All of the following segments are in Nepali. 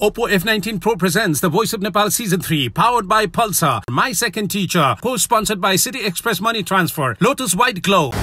Oppo F19 Pro presents The Voice of Nepal Season 3, powered by Pulsar, My Second Teacher, co-sponsored by City Express Money Transfer, Lotus White Glow.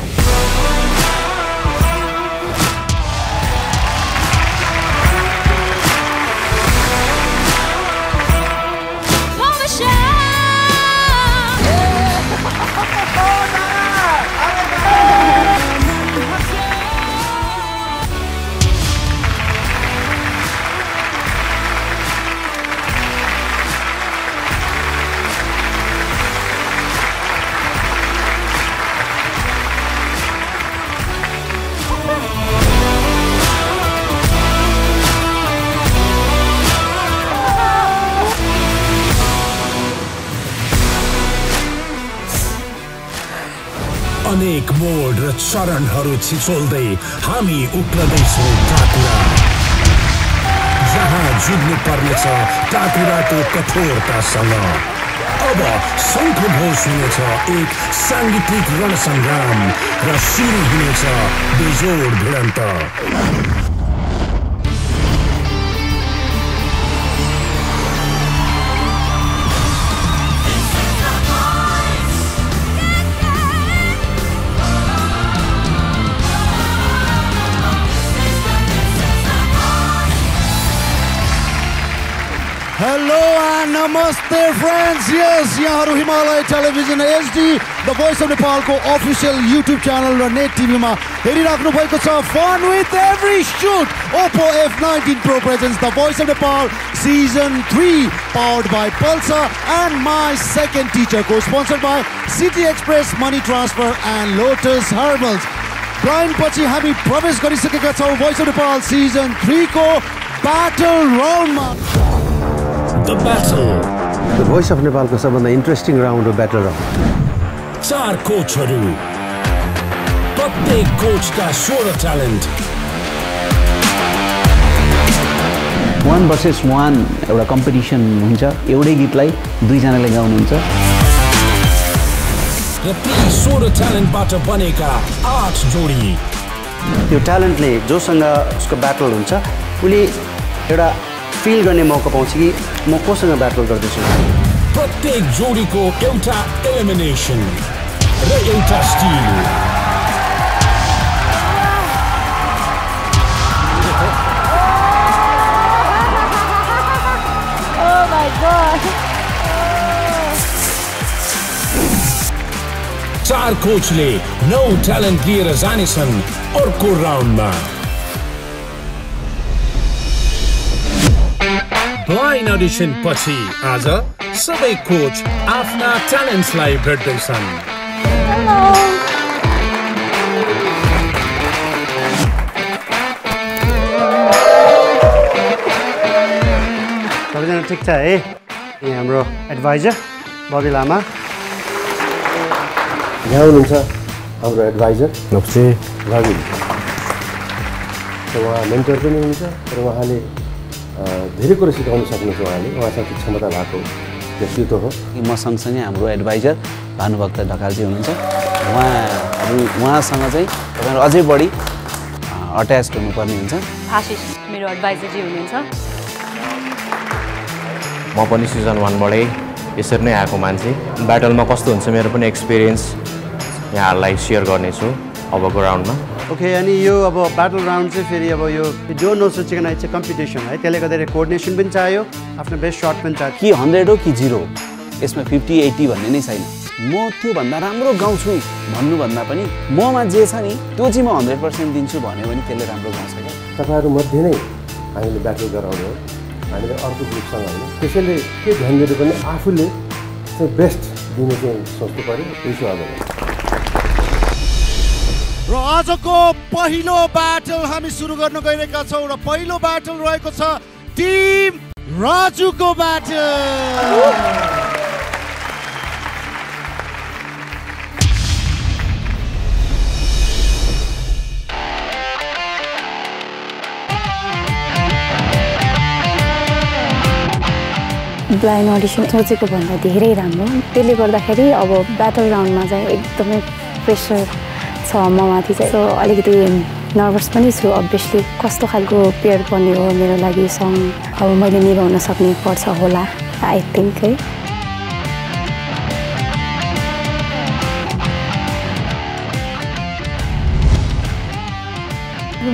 अनेक मोड र चरणहरू छिचोल्दै हामी उक्लदैछौँ टाकुरा, जहाँ जुझ्नु पर्नेछ टाकुराको कठोरतासँग। अब शङ्खघोष हुनेछ एक साङ्गीतिक रणसङ्ग्राम र सुरु हुनेछ बेजोड भिडन्त। Hello and namaste friends. Yes, yaharu Himalaya Television HD, The Voice of Nepal ko official YouTube channel ra Net TV ma heriraknu bhayeko cha. Fun with every shoot. Oppo F19 Pro presents The Voice of Nepal Season 3, powered by Pulsar and My Second Teacher, co-sponsored by City Express Money Transfer and Lotus Herbals. Brian पछि हामी प्रवेश गरिसकेका छौं Voice of Nepal Season 3 को battle round ma. The Battle. The Voice of Nepal को सबभन्दा इन्ट्रेस्टिङ राउन्ड हो ब्याटल राउन्ड। 4 कोचहरू, प्रत्येक कोचका 16 ट्यालेन्ट। 1 versus 1 एउटा कम्पिटिसन हुन्छ। एउटै गीतलाई दुई जनाले गाउनुहुन्छ। र ती 16 ट्यालेन्टबाट बनेका 8 जोडी। त्यो ट्यालेन्टले जोसँग उसको ब्याटल हुन्छ, उले एउटा फिल गर्ने मौका पाउँछ कि म कोसँग ब्याटल गर्दैछु। प्रत्येक जोडीको एउटा एलिमिनेसन र एउटा still. Oh my god. 4 कोचले 9 talent लिएर जानेछन् अर्को राउन्डमा। ब्लाइन्ड अडिसन पछि आज सबै कोच आफ्ना ट्यालेन्ट्सलाई भेट्दैछन्। सबैजना ठिक छ है? यहाँ हाम्रो एडभाइजर बबी लामा यहाँ हुनुहुन्छ, हाम्रो एडभाइजर नमस्ते रवि। उहाँ मेन्टर पनि हुनुहुन्छ र उहाँले धेरै कुरा सिकाउन सक्नुहुन्छ। उहाँसँग क्षमता भएको व्यक्तित्व हो। म सँगसँगै हाम्रो एडभाइजर भानुभक्त ढकालजी हुनुहुन्छ। उहाँसँग चाहिँ तपाईँहरू अझै बढी अट्याच्ड हुनुपर्ने हुन्छ। आशिष मेरो एडभाइजर हुनुहुन्छ। म पनि सिजन 1 बाटै यसरी नै आएको मान्छे। ब्याटलमा कस्तो हुन्छ मेरो पनि एक्सपिरियन्स यहाँहरूलाई सेयर गर्नेछु अबको राउन्डमा। ओके, अनि यो अब ब्याटल राउन्ड चाहिँ फेरि अब यो जो नसोचिकन चाहिँ कम्पिटिसन है, त्यसले गर्दाखेरि कोअर्डिनेसन पनि चाहियो, आफ्नो बेस्ट सर्ट पनि चाहियो। कि 100 हो कि 0, यसमा 50-80 भन्ने नै छैन। म त्योभन्दा राम्रो गाउँछु भन्नुभन्दा पनि ममा जे छ नि त्यो चाहिँ म 100% दिन्छु भन्यो भने त्यसले राम्रो गाउँछ क्या। तपाईँहरू मध्ये नै हामीले ब्याटल गराउने हो, हामीले अर्को ग्रुपसँग होइन। त्यसैले के ध्यान दिनु पनि आफूले चाहिँ बेस्ट दिने चाहिँ सोच्नु पऱ्यो। त्यसो अब र आजको पहिलो ब्याटल हामी सुरु गर्न गइरहेका छौं र पहिलो ब्याटल रहेको छ टिम राजुको ब्याटल। ब्लाइन्ड अडिसन सोचेको भन्दा धेरै राम्रो। त्यसले गर्दाखेरि अब ब्याटल राउन्डमा चाहिँ एकदमै प्रेसर छ म माथि चाहिँ। सो अलिकति नर्भस पनि छु अभियसली कस्तो खालको पेयर पर्ने हो मेरो लागि सङ अब मैले निभाउन सक्ने पर्छ होला आई थिङ्क है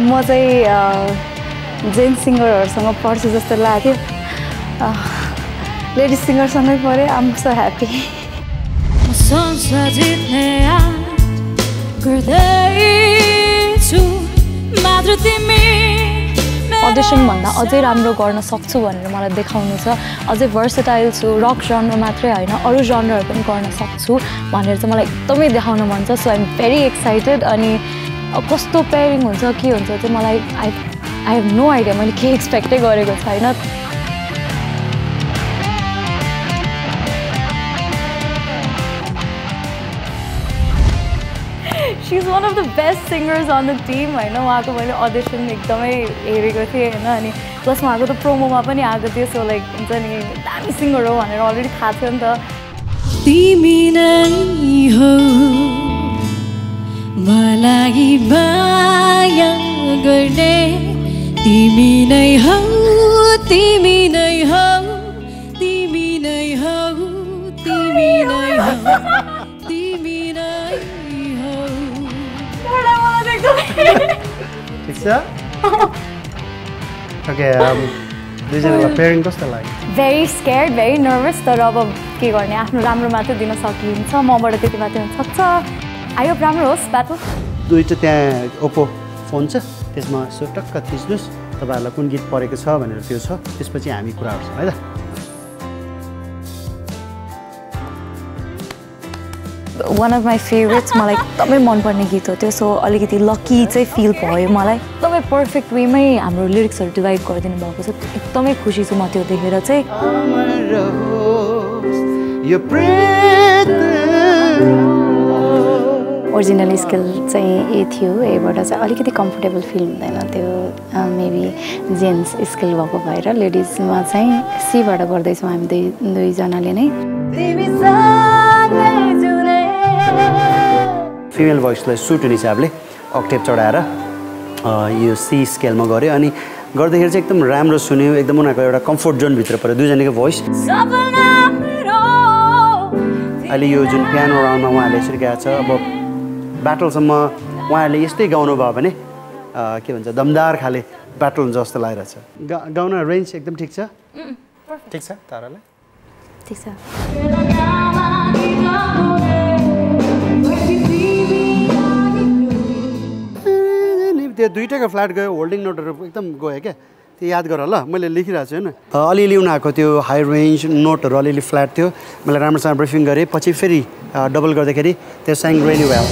म चाहिँ जेन्ट्स सिङ्गरहरूसँग पढ्छु जस्तो लाग्यो लेडिज सिङ्गरसँगै पढेँ I am so happy audition भन्दा अझै राम्रो गर्न सक्छु भनेर मलाई देखाउनु छ अझै भर्सेटाइल छु रक जनर मात्रै होइन अरू जनरहरू पनि गर्न सक्छु भनेर चाहिँ मलाई एकदमै देखाउन मन छ so I am very excited अनि कस्तो पेयरिङ हुन्छ के हुन्छ चाहिँ मलाई आई हेभ नो आइडिया मैले के एक्सपेक्टै गरेको छैन she is one of the best singers on the team होइन उहाँको मैले अडिसन एकदमै हेरेको थिएँ होइन अनि प्लस उहाँको त प्रोमोमा पनि आएको थियो सो लाइक हुन्छ नि दामी सिङ्गर हो भनेर अलरेडी थाहा थियो नि त तिमी नै हो मलाई माया गर्ने तिमी नै हौ तिमी नै हौ तिमी नै हौ तिमी नै हौ तिमी नै हौ ठिक छ ओके दुईजनालाई पेयरिङ कस्तो लाग्यो भेरी स्केयर्ड भेरी नर्भस तर अब के गर्ने आफ्नो राम्रो मात्रै दिन सकिन्छ मबाट त्यति मात्रै हुन सक्छ आई होप राम्रो होस् ब्याटल दुईवटा त्यहाँ ओप्पो फोन छ त्यसमा यसो टक्क थिच्नुहोस् तपाईँहरूलाई कुन गीत परेको छ भनेर त्यो छ त्यसपछि हामी कुरा गर्छौँ है त वान अफ माई फेभरेट्स मलाई एकदमै मनपर्ने गीत हो त्यो सो अलिकति लकी चाहिँ फिल भयो मलाई एकदमै पर्फेक्ट वेमै हाम्रो लिरिक्सहरू डिभाइड गरिदिनु भएको छ एकदमै खुसी छु म त्यो देखेर चाहिँ ओरिजिनल स्किल चाहिँ ए थियो एबाट चाहिँ अलिकति कम्फर्टेबल फिल हुँदैन त्यो मेबी जेन्ट्स स्किल भएको भएर लेडिजमा चाहिँ सीबाट गर्दैछौँ हामी दुईजनाले नै फिमेल भोइसलाई सुट हुने हिसाबले अक्टेभ चढाएर यो सी स्केलमा गऱ्यो अनि गर्दाखेरि चाहिँ एकदम राम्रो सुन्यो एकदम उनीहरूको एउटा कम्फोर्ट जोनभित्र पऱ्यो दुईजनाको भोइस अहिले यो जुन पियानो राउन्डमा उहाँहरूले यसरी गाएको छ अब ब्याटलसम्म उहाँहरूले यस्तै गाउनु भयो भने के भन्छ दमदार खाले ब्याटल हुन्छ जस्तो लागिरहेछ गाउन रेन्ज एकदम ठिक छ ठिक छ तारालाई ठिक छ त्यो दुईवटाको फ्ल्याट गयो होल्डिङ नोटहरू एकदम गयो क्या त्यो याद गर ल मैले लेखिरहेको छु होइन अलिअलि उनीहरूको त्यो हाई रेन्ज नोटहरू अलिअलि फ्ल्याट थियो मैले राम्रोसँग ब्रिफिङ गरेँ पछि फेरि डबल गर्दाखेरि त्यो स्याङ रेनी भयो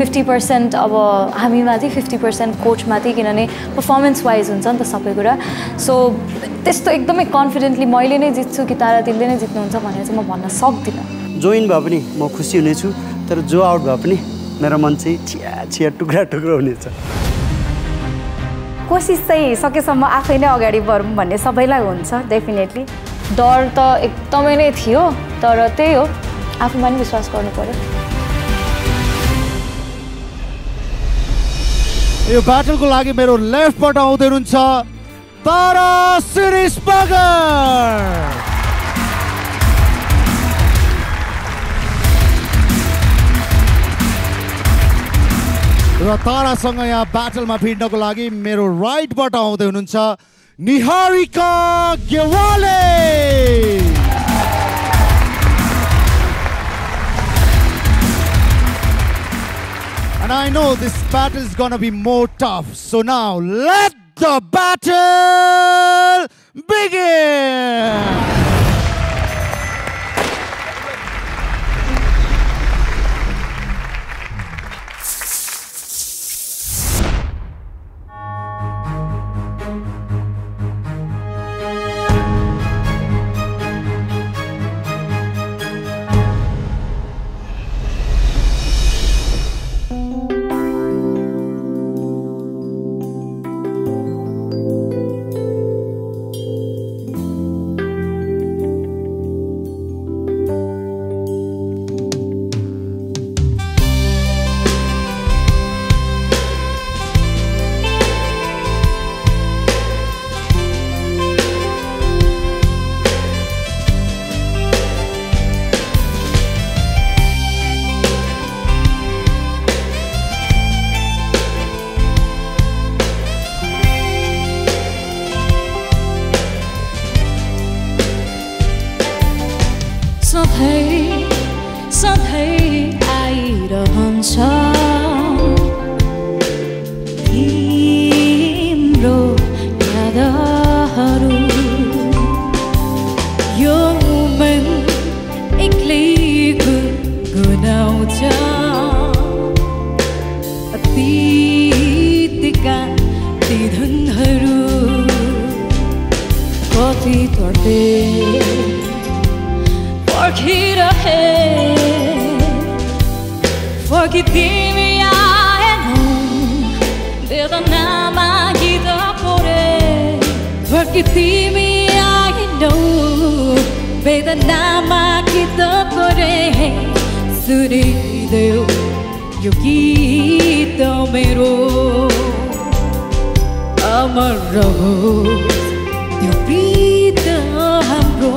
50% अब हामीमाथि 50% कोचमाथि किनभने पर्फर्मेन्स वाइज हुन्छ नि त सबै कुरा सो त्यस्तो एकदमै कन्फिडेन्टली मैले नै जित्छु कि तारा तिमीले नै जित्नुहुन्छ भनेर चाहिँ म भन्न सक्दिनँ जोइन भए पनि म खुसी हुनेछु तर जो आउट भए पनि मेरो मन चाहिँ छिया छिया टुक्रा टुक्रा हुनेछ कोसिस चाहिँ सकेसम्म आफै नै अगाडि बढौँ भन्ने सबैलाई हुन्छ डेफिनेटली डर त एकदमै नै थियो तर त्यही हो आफूमा पनि विश्वास गर्नु पर्यो यो ब्याटलको लागि मेरो लेफ्टबाट आउँदै हुनुहुन्छ तारा शिरीष मगर र तारासँग यहाँ ब्याटलमा भिड्नको लागि मेरो राइटबाट आउँदै हुनुहुन्छ Niharika गेवाले And I know this battle is gonna be more tough. So now let the battle begin. यादहरू यो मन एक्लै गुनगुनाउँछ अतीतका ती धुनहरू कति तर्पे पर्खिरहे फर्की तिमी आएनौ वेदनामा गीत परे फर्की तिमी आएनौ वेदनामा गीत परे सुनिदेऊ यो गीत मेरो अमर रहोस् त्यो प्रीत हाम्रो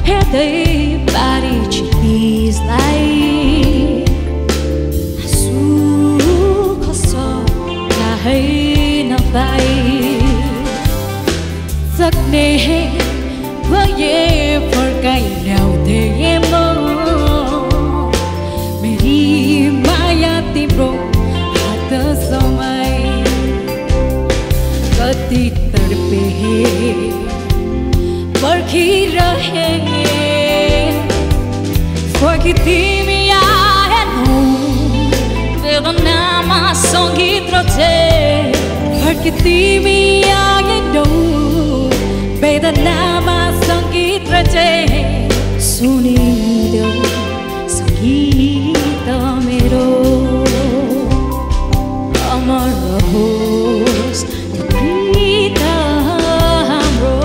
हेर्दै पारी चिजलाई सुख सकाइ नपाई सक्ने भए फर्काइ ल्याउँदै म मेरी माया तिम्रो हात समाई कति तर्पे पर्खिरहे फर्की तिमी आएनौ वेदनामा सङ्गीत रचे फर्की तिमी आएनौ वेदनामा सङ्गीत रचे सुनिदेऊ सङ्गीत मेरो अमर रहोस् प्रीत हाम्रो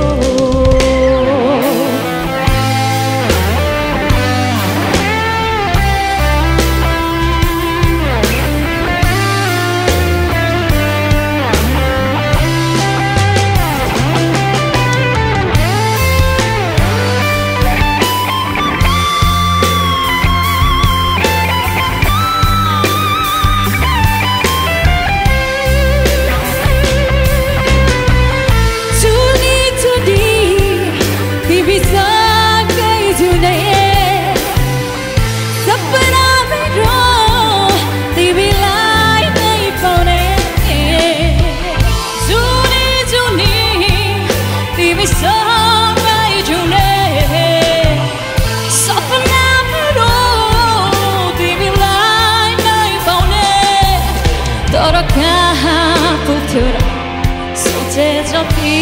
सोचे जति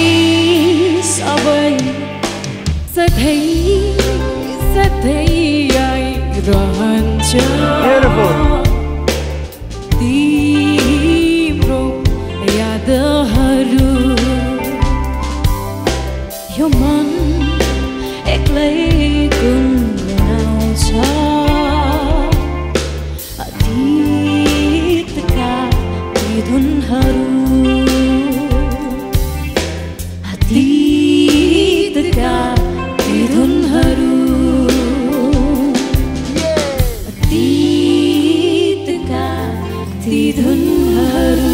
सबै सधैँ सधैँ आइरहन्छ तिम्रो यादहरू यो मन एक्लै गुनगुनाउँछ अतीतका ती धुनहरू अतीतका ती धुनहरू अतीतका ती धुनहरू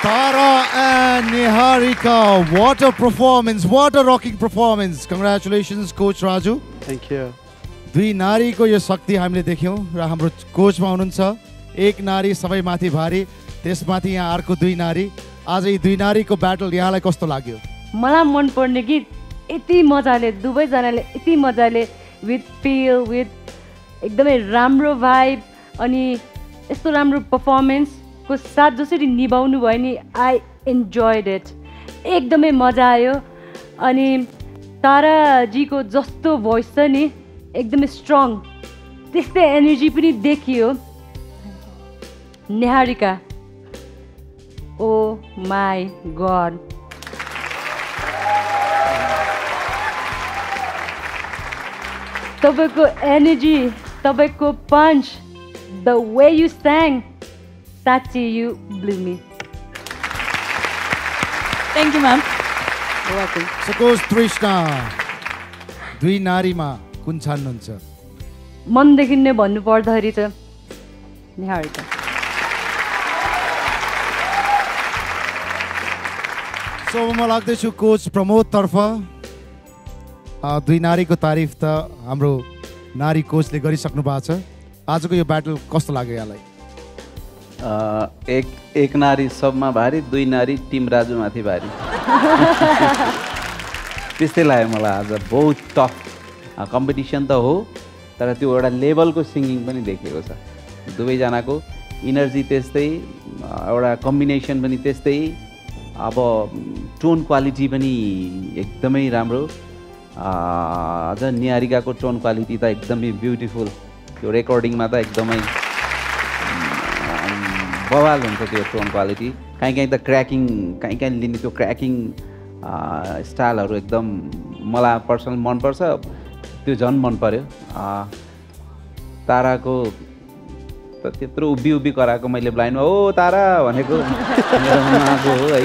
Tara and Niharika, what a performance, what a rocking performance. Congratulations, Coach Raju. Thank you. दुई नारीको यो शक्ति हामीले देख्यौँ र हाम्रो कोचमा हुनुहुन्छ एक नारी सबैमाथि भारी, त्यसमाथि यहाँ अर्को दुई नारी। आज यी दुई नारीको ब्याटल यहाँलाई कस्तो लाग्यो? मलाई मन पर्ने गीत यति मजाले दुवैजनाले यति मजाले विथ फिल विथ एकदमै राम्रो भाइब अनि यस्तो राम्रो पर्फर्मेन्सको साथ जसरी निभाउनु भयो नि आई इन्जोयड इट एकदमै मजा आयो। अनि ताराजीको जस्तो भोइस छ नि एकदमै स्ट्रङ त्यस्तै एनर्जी पनि देखियो। निहारिका ओ माई गॉड तपाईँको एनर्जी, तपाईँको punch, the way you sang, साँच्ची you blew me. Thank you ma'am. सकोज तृष्णा, दुई नारीमा कुन छान्नुहुन्छ? मनदेखि नै भन्नु पर्दाखेरि चाहिँ निहारिका। सो म लाग्दैछु कोच प्रमोदतर्फ दुई नारीको तारिफ त हाम्रो नारी कोचले गरिसक्नु भएको छ। आजको यो ब्याटल कस्तो लाग्यो यहाँलाई? एक नारी सबमा भारी, दुई नारी टिम राजुमाथि भारी। त्यस्तै लाग्यो मलाई आज। बहुत टफ कम्पिटिसन त हो, तर त्यो एउटा लेभलको सिङ्गिङ पनि देखिएको छ। दुवैजनाको इनर्जी त्यस्तै, एउटा कम्बिनेसन पनि त्यस्तै, अब टोन क्वालिटी पनि एकदमै राम्रो। अझ निहारिकाको टोन क्वालिटी त एकदमै ब्युटिफुल। त्यो रेकर्डिङमा त एकदमै बवाल हुन्छ त्यो टोन क्वालिटी। कहीँ त क्र्याकिङ, कहीँ लिने त्यो क्र्याकिङ स्टाइलहरू एकदम मलाई पर्सनल मनपर्छ। त्यो झन् मन पर्यो। ताराको त त्यत्रो उभि कराएको मैले ब्लाइन्डमा ओ तारा भनेको मेरो मनको हो है।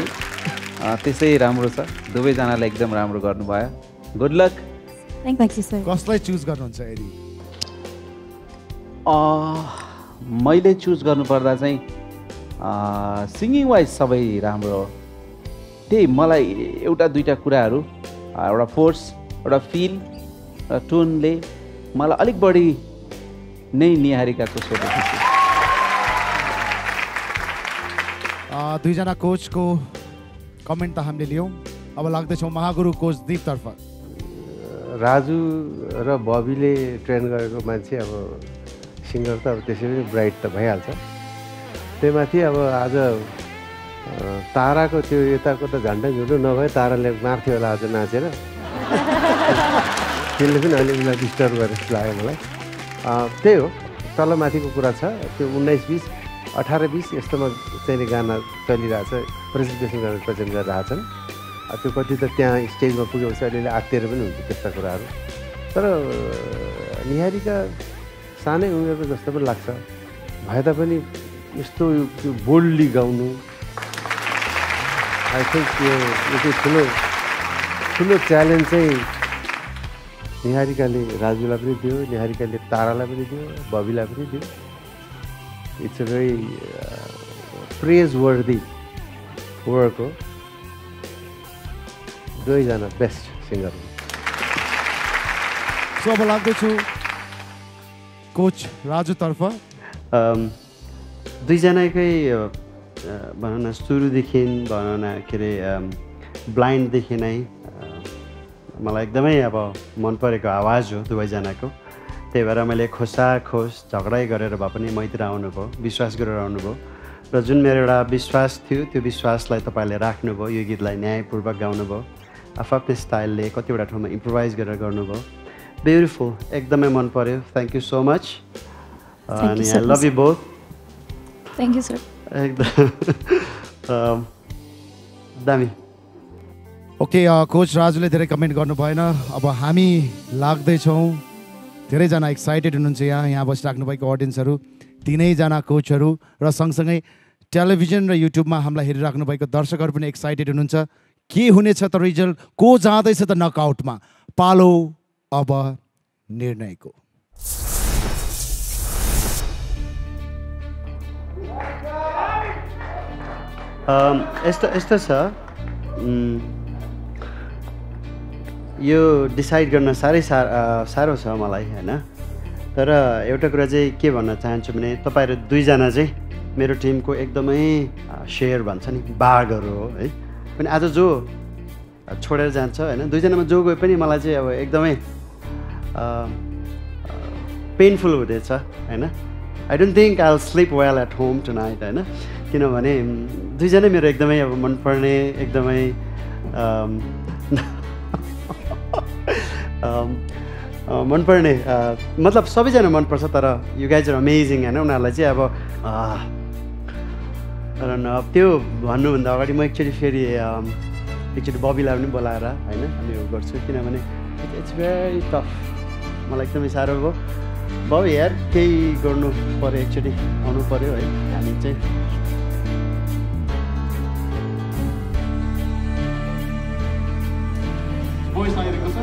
त्यसै राम्रो छ। दुवैजनाले एकदम राम्रो गर्नुभयो। Good lock. Thank you sir. कसलाई चुज गर्नुहुन्छ यदि? मैले चुज गर्नुपर्दा चाहिँ सिङ्गिङ वाइज सबै राम्रो हो। त्यही मलाई एउटा दुईवटा कुराहरू, एउटा फोर्स, एउटा फिल, टोनले मलाई अलिक बढी नै निहारिकाको सोधेको छु। दुईजना कोचको कमेन्ट त हामीले लियौँ। अब लाग्दैछौँ महागुरु कोच दीपतर्फ। राजु र बबीले ट्रेन गरेको मान्छे अब सिङ्गर त अब त्यसै पनि ब्राइट त भइहाल्छ। त्यहीमाथि अब आज ताराको त्यो यताको त झन्डै झुन्डो नभए ताराले मार्थ्यो होला आज नाचेर। त्यसले पनि अलिकति डिस्टर्ब गरेर लाग्यो मलाई। त्यही हो, तलमाथिको कुरा छ। त्यो 19-20, 18-20 यस्तोमा चाहिँ गाना चलिरहेछ, प्रेजेन्टेसन गरेर प्रेजेन्ट गरिरहेछन्। त्यो कति त त्यहाँ स्टेजमा पुगेपछि अलिअलि आत्तिएर पनि हुन्छ त्यस्ता कुराहरू। तर निहारिका सानै उमेरको जस्तो पनि लाग्छ। भए तापनि यस्तो त्यो बोल्डली गाउनु, आई थिङ्क यो चाहिँ ठुलो च्यालेन्ज चाहिँ निहारिकाले राजुलाई पनि दियो, निहारिकाले तारालाई पनि दियो, बबीलाई पनि दियो। इट्स अ भेरी प्रेज वर्दी वर्क हो। दुवैजना बेस्ट सिङ्गर हो। सो अब लाग्दैछु कोच राजुतर्फ। दुईजनाकै भनौँ न सुरुदेखि भनौँ न के अरे ब्लाइन्डदेखि नै मलाई एकदमै अब मन परेको आवाज हो दुवैजनाको। त्यही भएर मैले खोस झगडै गरेर भए पनि मैतिर आउनुभयो, विश्वास गरेर आउनुभयो। र जुन मेरो एउटा विश्वास थियो त्यो विश्वासलाई तपाईँले राख्नुभयो। यो गीतलाई न्यायपूर्वक गाउनुभयो, आफ्नो स्टाइलले कतिवटा ठाउँमा इम्प्रोभाइज गरेर गर्नुभयो। ब्युटिफुल, एकदमै मन पर्यो। थ्याङ्क यू सो मच अनि I love you both. Thank you sir. एकदम दामी। ओके, कोच राजुले धेरै कमेन्ट गर्नु भएन। अब हामी लाग्दैछौँ, धेरैजना एक्साइटेड हुनुहुन्छ यहाँ बसिराख्नु भएको अडियन्सहरू, तिनैजना कोचहरू र सँगसँगै टेलिभिजन र युट्युबमा हामीलाई हेरिराख्नु भएको दर्शकहरू पनि एक्साइटेड हुनुहुन्छ। के हुनेछ त रिजल्ट? को जाँदैछ त नकआउटमा? पालो अब निर्णयको। यस्तो छ, यो डिसाइड गर्न साह्रै साह्रो छ मलाई होइन। तर एउटा कुरा चाहिँ के भन्न चाहन्छु भने तपाईँहरू दुईजना चाहिँ मेरो टिमको एकदमै सेयर भन्छ नि बाघहरू हो है। पनि आज जो छोडेर जान्छ होइन, दुईजनामा जो गए पनि मलाई चाहिँ अब एकदमै पेनफुल हुँदैछ होइन। I don't think I will sleep well at home tonight होइन। किनभने दुईजना मेरो एकदमै अब मनपर्ने, एकदमै मनपर्ने, मतलब सबैजना मनपर्छ। तर यु गाइज आर अमेजिङ होइन। उनीहरूलाई चाहिँ अब त्यो भन्नुभन्दा अगाडि म एकचोटि बबीलाई पनि बोलाएर होइन हामी यो गर्छु। किनभने इट्स भेरी टफ। मलाई एकदमै साह्रो भयो बाउ यार केही गर्नु पर्यो एकचोटि आउनु पर्यो है हामी चाहिँ भोइस आइरहेको छ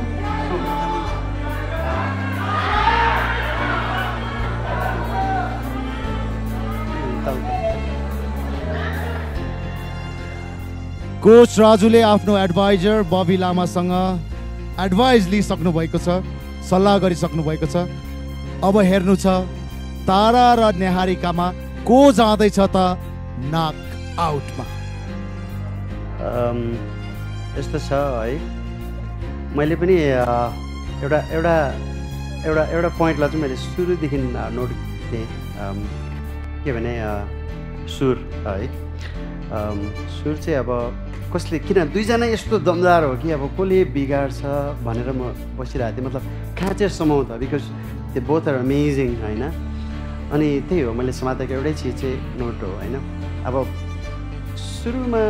कोच राजुले आफ्नो एडभाइजर बबी लामासँग एडभाइस लिइसक्नु भएको छ सल्लाह गरिसक्नु भएको छ अब हेर्नु छ तारा र नेहारिकामा को जाँदैछ त नक आउटमा यस्तो छ है मैले पनि एउटा पोइन्टलाई चाहिँ मैले सुरुदेखि नोट थिएँ के भने सुर है सुर चाहिँ अब कसले किन दुईजना यस्तो दमदार हो कि अब कसले बिगार्छ भनेर म बसिरहेको थिएँ मतलब कहाँ चाहिँ समाउँ त because they both are amazing होइन अनि त्यही हो मैले समातेको एउटै चिज चाहिँ नोट हो होइन अब सुरुमा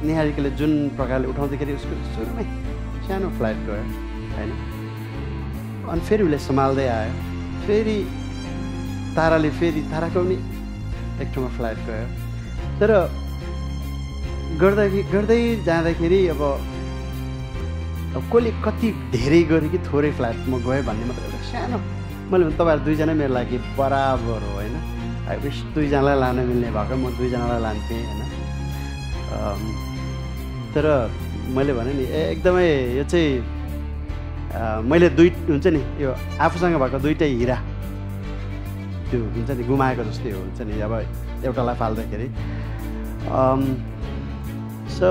नेहारिकाले जुन प्रकारले उठाउँदाखेरि उसको सुरुमै सानो फ्लाइट गयो होइन अनि फेरि उसले सम्हाल्दै आयो फेरि ताराको पनि एक ठाउँमा फ्लाइट गयो तर गर्दै जाँदाखेरि अब कसले कति धेरै गऱ्यो कि थोरै फ्लाइटमा गयो भन्ने मात्र एउटा सानो मैले भने तपाईँहरू दुईजना मेरो लागि बराबर हो होइन आई विस दुईजनालाई लान मिल्ने भएको म दुईजनालाई लान्थेँ होइन तर मैले भने नि एकदमै यो चाहिँ मैले हुन्छ नि यो आफूसँग भएको दुईटै हिरा त्यो हुन्छ नि गुमाएको जस्तै हो हुन्छ नि अब एउटालाई फाल्दाखेरि सो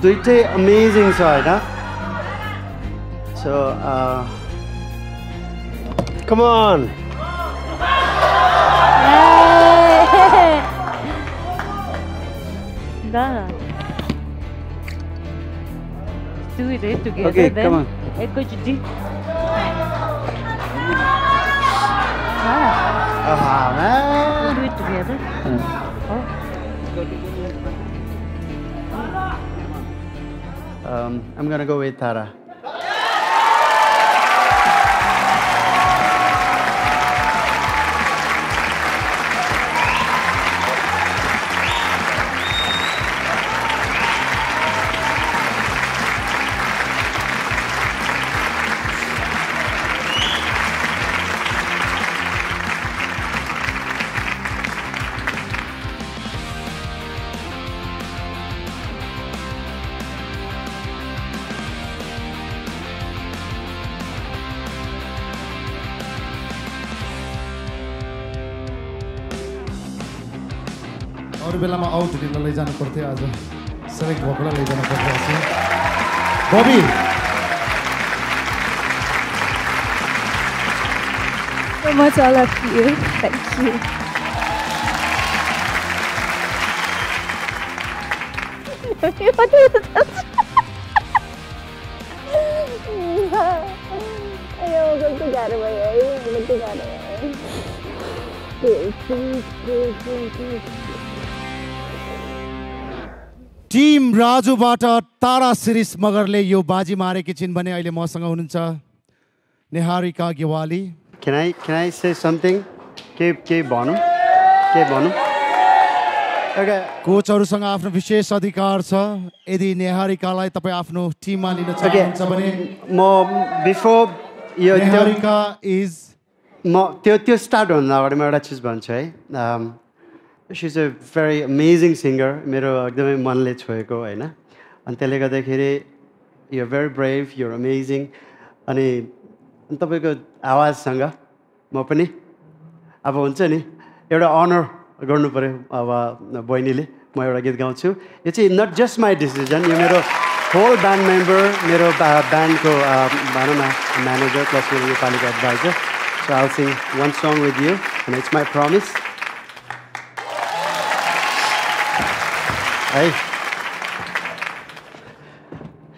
दुईटै अमेजिङ छ होइन so come on Do it together okay, then. Come on. एकैचोटि man. Do it together. I'm gonna go with Tara. अरू बेलामा आउट लिन लैजानु पर्थ्यो आज सेलेक्ट भएकोलाई लैजानु पर्थ्यो Bobby So much all of you. Thank you. Team राजुबाट तारा शिरिष मगरले यो बाजी मारेकी छिन् भने अहिले मसँग हुनुहुन्छ Niharika Gewali Can I say something? के भनौँ Okay. कोचहरुसँग आफ्नो विशेष अधिकार छ यदि नेहारिकालाई तपाई आफ्नो टिममा लिन चाहनुहुन्छ भने म बिफोर यो नेहारिका इज म त्यो स्टार्ट हुँदा अगाडि म एउटा चीज भन्छु है she is a very amazing singer मेरो एकदमै मनले छोएको हैन अनि त्यसले गर्दाखेरि you are very brave you are amazing अनि तपाईको आवाजसँग म पनि अब हुन्छ नि एउटा अनर गर्नु पर्यो अब बहिनीले म एउटा गीत गाउँछु यो चाहिँ नट जस्ट माई डिसिजन यो मेरो होल ब्यान्ड मेम्बर मेरो ब्यान्डको भनौँ न म्यानेजर प्लस मेरो नेपालीको adviser so I will sing one song with you. and it's my promise. Hey,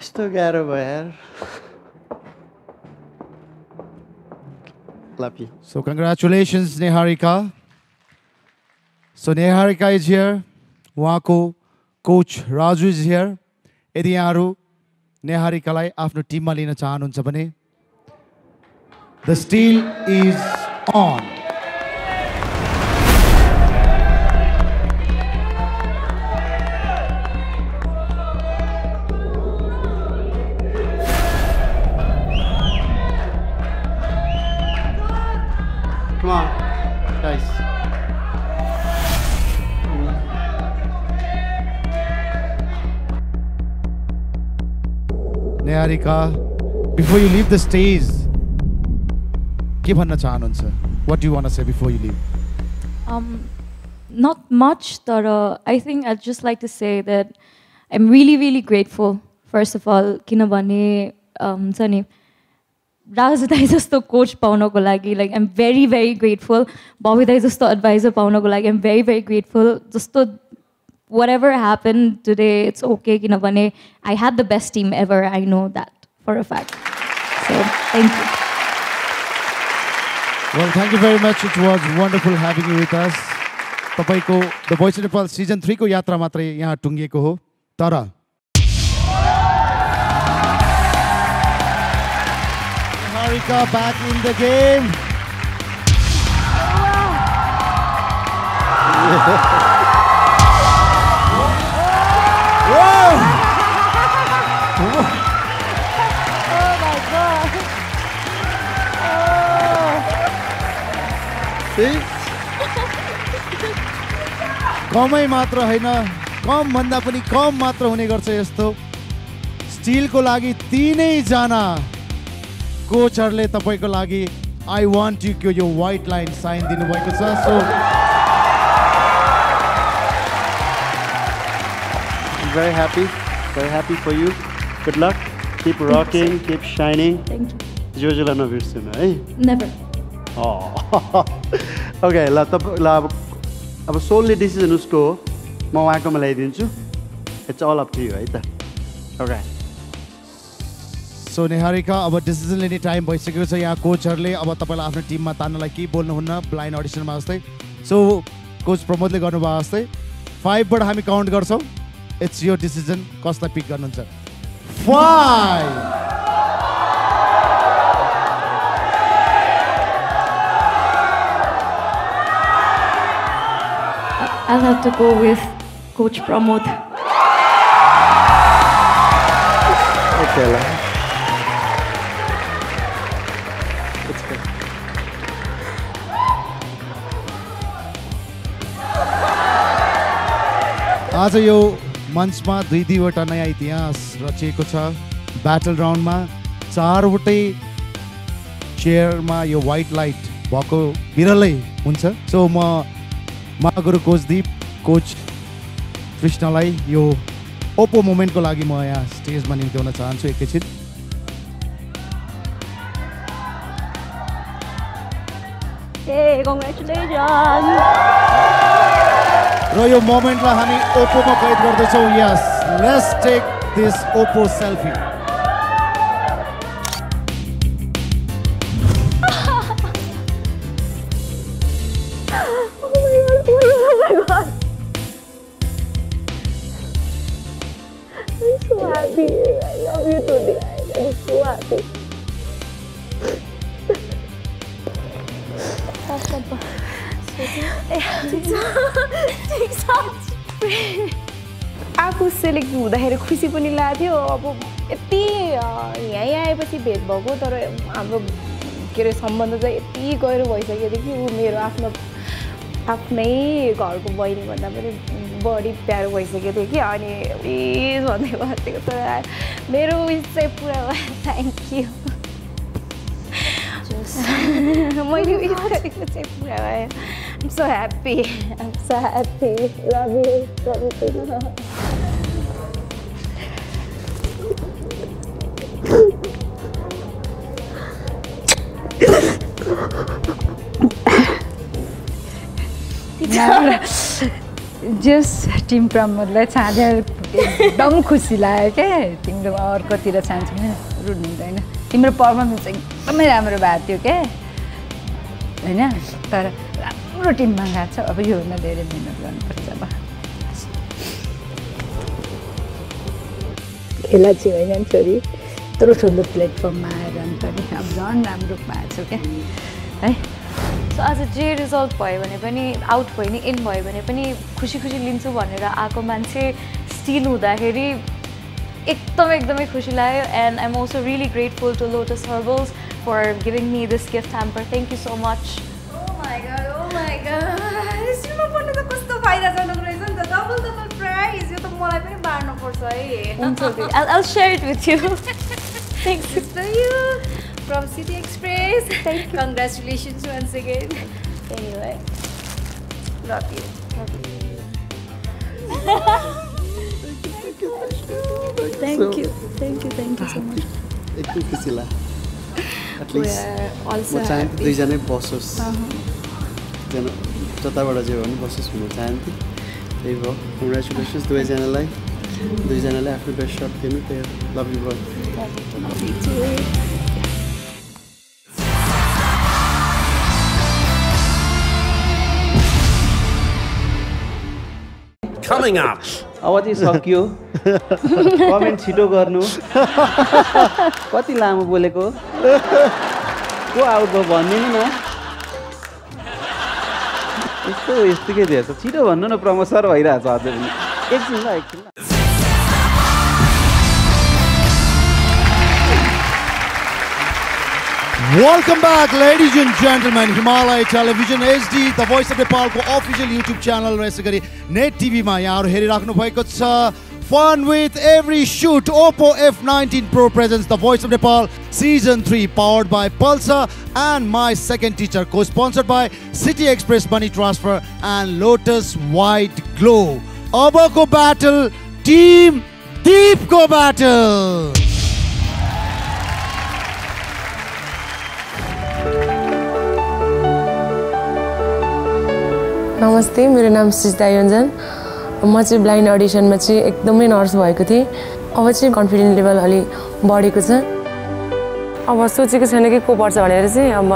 यस्तो गाह्रो भयो यार. Love you. So congratulations, Niharika. So Niharika is here. उहाँको coach Raju is here. यदि यहाँहरू निहारिकालाई आफ्नो टिममा लिन चाहनुहुन्छ भने The steel is on. Come on, guys. Niharika, before you leave the stage, के भन्न चाहनुहुन्छ? What do you want to say before you leave? Not much, but I think I'd just like to say that I'm really, really grateful. First of all, किनभने हुन्छ नि राजु दाइ जस्तो कोच पाउनको लागि like I'm very, very grateful. Bobby दाइ जस्तो advisor पाउनको लागि I'm very, very grateful. जस्तो whatever happened today, it's okay किनभने I had the best team ever. I know that for a fact. So thank you. Well, thank you very much. It was wonderful having you with us. तपाईको The Voice of Nepal Season 3 को यात्रा मात्रै यहाँ टुङ्गिएको हो. तर Niharika back in the game. कमै मात्र हैन कम भन्दा पनि कम मात्र हुने गर्छ यस्तो स्टिलको लागि तीनै जना कोचहरुले तपाईको लागि I want you को यो व्हाइट लाइन साइन दिनु भएको छ so I'm very happy for you. Good luck. Keep rocking, keep shining. Thank you. जोजोलाई नबिर्सनु है. Never. Okay, अब solely decision उसको हो म उहाँकोमा ल्याइदिन्छु. It's all up to you है त. Okay. So Niharika, अब डिसिजन लिने टाइम भइसकेको छ यहाँ कोचहरुले अब तपाईलाई आफ्नो टिममा तान्नलाई के बोल्नुहुन्न ब्लाइन्ड अडिसनमा जस्तै. सो कोच प्रमोदले गर्नुभयो जस्तै 5 बाट हामी काउन्ट गर्छौं. It's your decision कसलाई पिक गर्नुहुन्छ. 5 I'll have to go with Coach Pramod. Okay, Let's go. आज यो मञ्चमा दुईवटा नयाँ इतिहास रचिएको छ. ब्याटल राउन्डमा 4 वटै चेयरमा यो व्हाइट लाइट भएको बिरलै हुन्छ. सो म महागुरु कोच दीप कोच कृष्णलाई यो ओपो मोमेन्टको लागि म यहाँ स्टेजमा निम्त्याउन चाहन्छु एकैछिन. Hey, congratulations! र यो मोमेन्टलाई हामी ओप्पोमा कैद गर्दैछौँ. Yes, let's take this Oppo selfie. Happy. I love you today. I'm so happy. आफू सेलेक्ट हुँदाखेरि खुसी पनि लाग्थ्यो. अब यति यहाँ आएपछि भेट भएको तर हाम्रो के अरे सम्बन्ध चाहिँ यति गहिरो भइसक्यो कि ऊ मेरो आफ्नै घरको बहिनी भन्दा पनि बढी प्यारो भइसकेको थियो कि अनि प्लिज भन्दै बसेको तर मेरो विस चाहिँ पुरा भयो. Thank you. मैले विस गरेको चाहिँ पुरा भयो. I'm so happy. I'm so happy. Love you. Love you too. जस टिम प्रमोदलाई छाँदेर एकदम खुसी लाग्यो क्या तिम्रो अर्कोतिर छान्छ भने रुनु हुँदैन तिम्रो पर्फर्मेन्स एकदमै राम्रो भएको थियो क्या होइन तर राम्रो टिममा गएको छ अब योभन्दा धेरै मिहिनेत गर्नुपर्छ अब खेला चाहिँ होइन छोरी यत्रो ठुलो प्लेटफर्ममा आएर अन्त नि अब झन् राम्रो भएको छु क्या है सो आज जे रिजल्ट भयो भने पनि आउट भयो नि इन भयो भने पनि खुसी खुसी लिन्छु भनेर आएको मान्छे स्टिल हुँदाखेरि एकदमै खुसी लाग्यो and I am also really grateful to Lotus Herbals for giving me this gift hamper thank you so much यसमा पनि त कस्तो फाइदाजनक रहेछ नि त डबल प्राइज यो त मलाई पनि बाँड्नुपर्छ है हुन्छ I'll share it with you Thanks to you from City Express. Thank you. Congratulations once again. Anyway, love you. Thank you so much. एकदम खुसी लाग्यो also म चाहन्थेँ दुईजनै बसोस् जताबाट जे भने बसोस् भन्न चाहन्थेँ त्यही भयो कङ्ग्रेचुलेसन्स दुईजनालाई आफ्नो बेस्ट सर्ट दिनु त्यही लभ यु भयो Coming up. अब चाहिँ सक्यो कमेन्ट छिटो गर्नु कति लामो बोलेको को आउट भयो भनिदिनु न यस्तोकै दिएछ छिटो भन्नु न प्रमोसर भइरहेछ अझै पनि एकछिन ल Welcome back, ladies and gentlemen. Himalaya Television HD, the Voice of Nepal को official YouTube channel र यसै गरी Net TV मा यहाँहरु हेरिराख्नु भएको छ. Fun with every shoot. Oppo F19 Pro presents The Voice of Nepal Season 3, powered by Pulsar and My Second Teacher, co-sponsored by City Express Money Transfer and Lotus White Glow. अबको battle, Team Deep को battle. नमस्ते मेरो नाम सृष्टा योन्जन म चाहिँ ब्लाइन्ड अडिसनमा चाहिँ एकदमै नर्भस भएको थिएँ अब चाहिँ कन्फिडेन्स लेभल अलि बढेको छ अब सोचेको छैन कि को पर्छ भनेर चाहिँ अब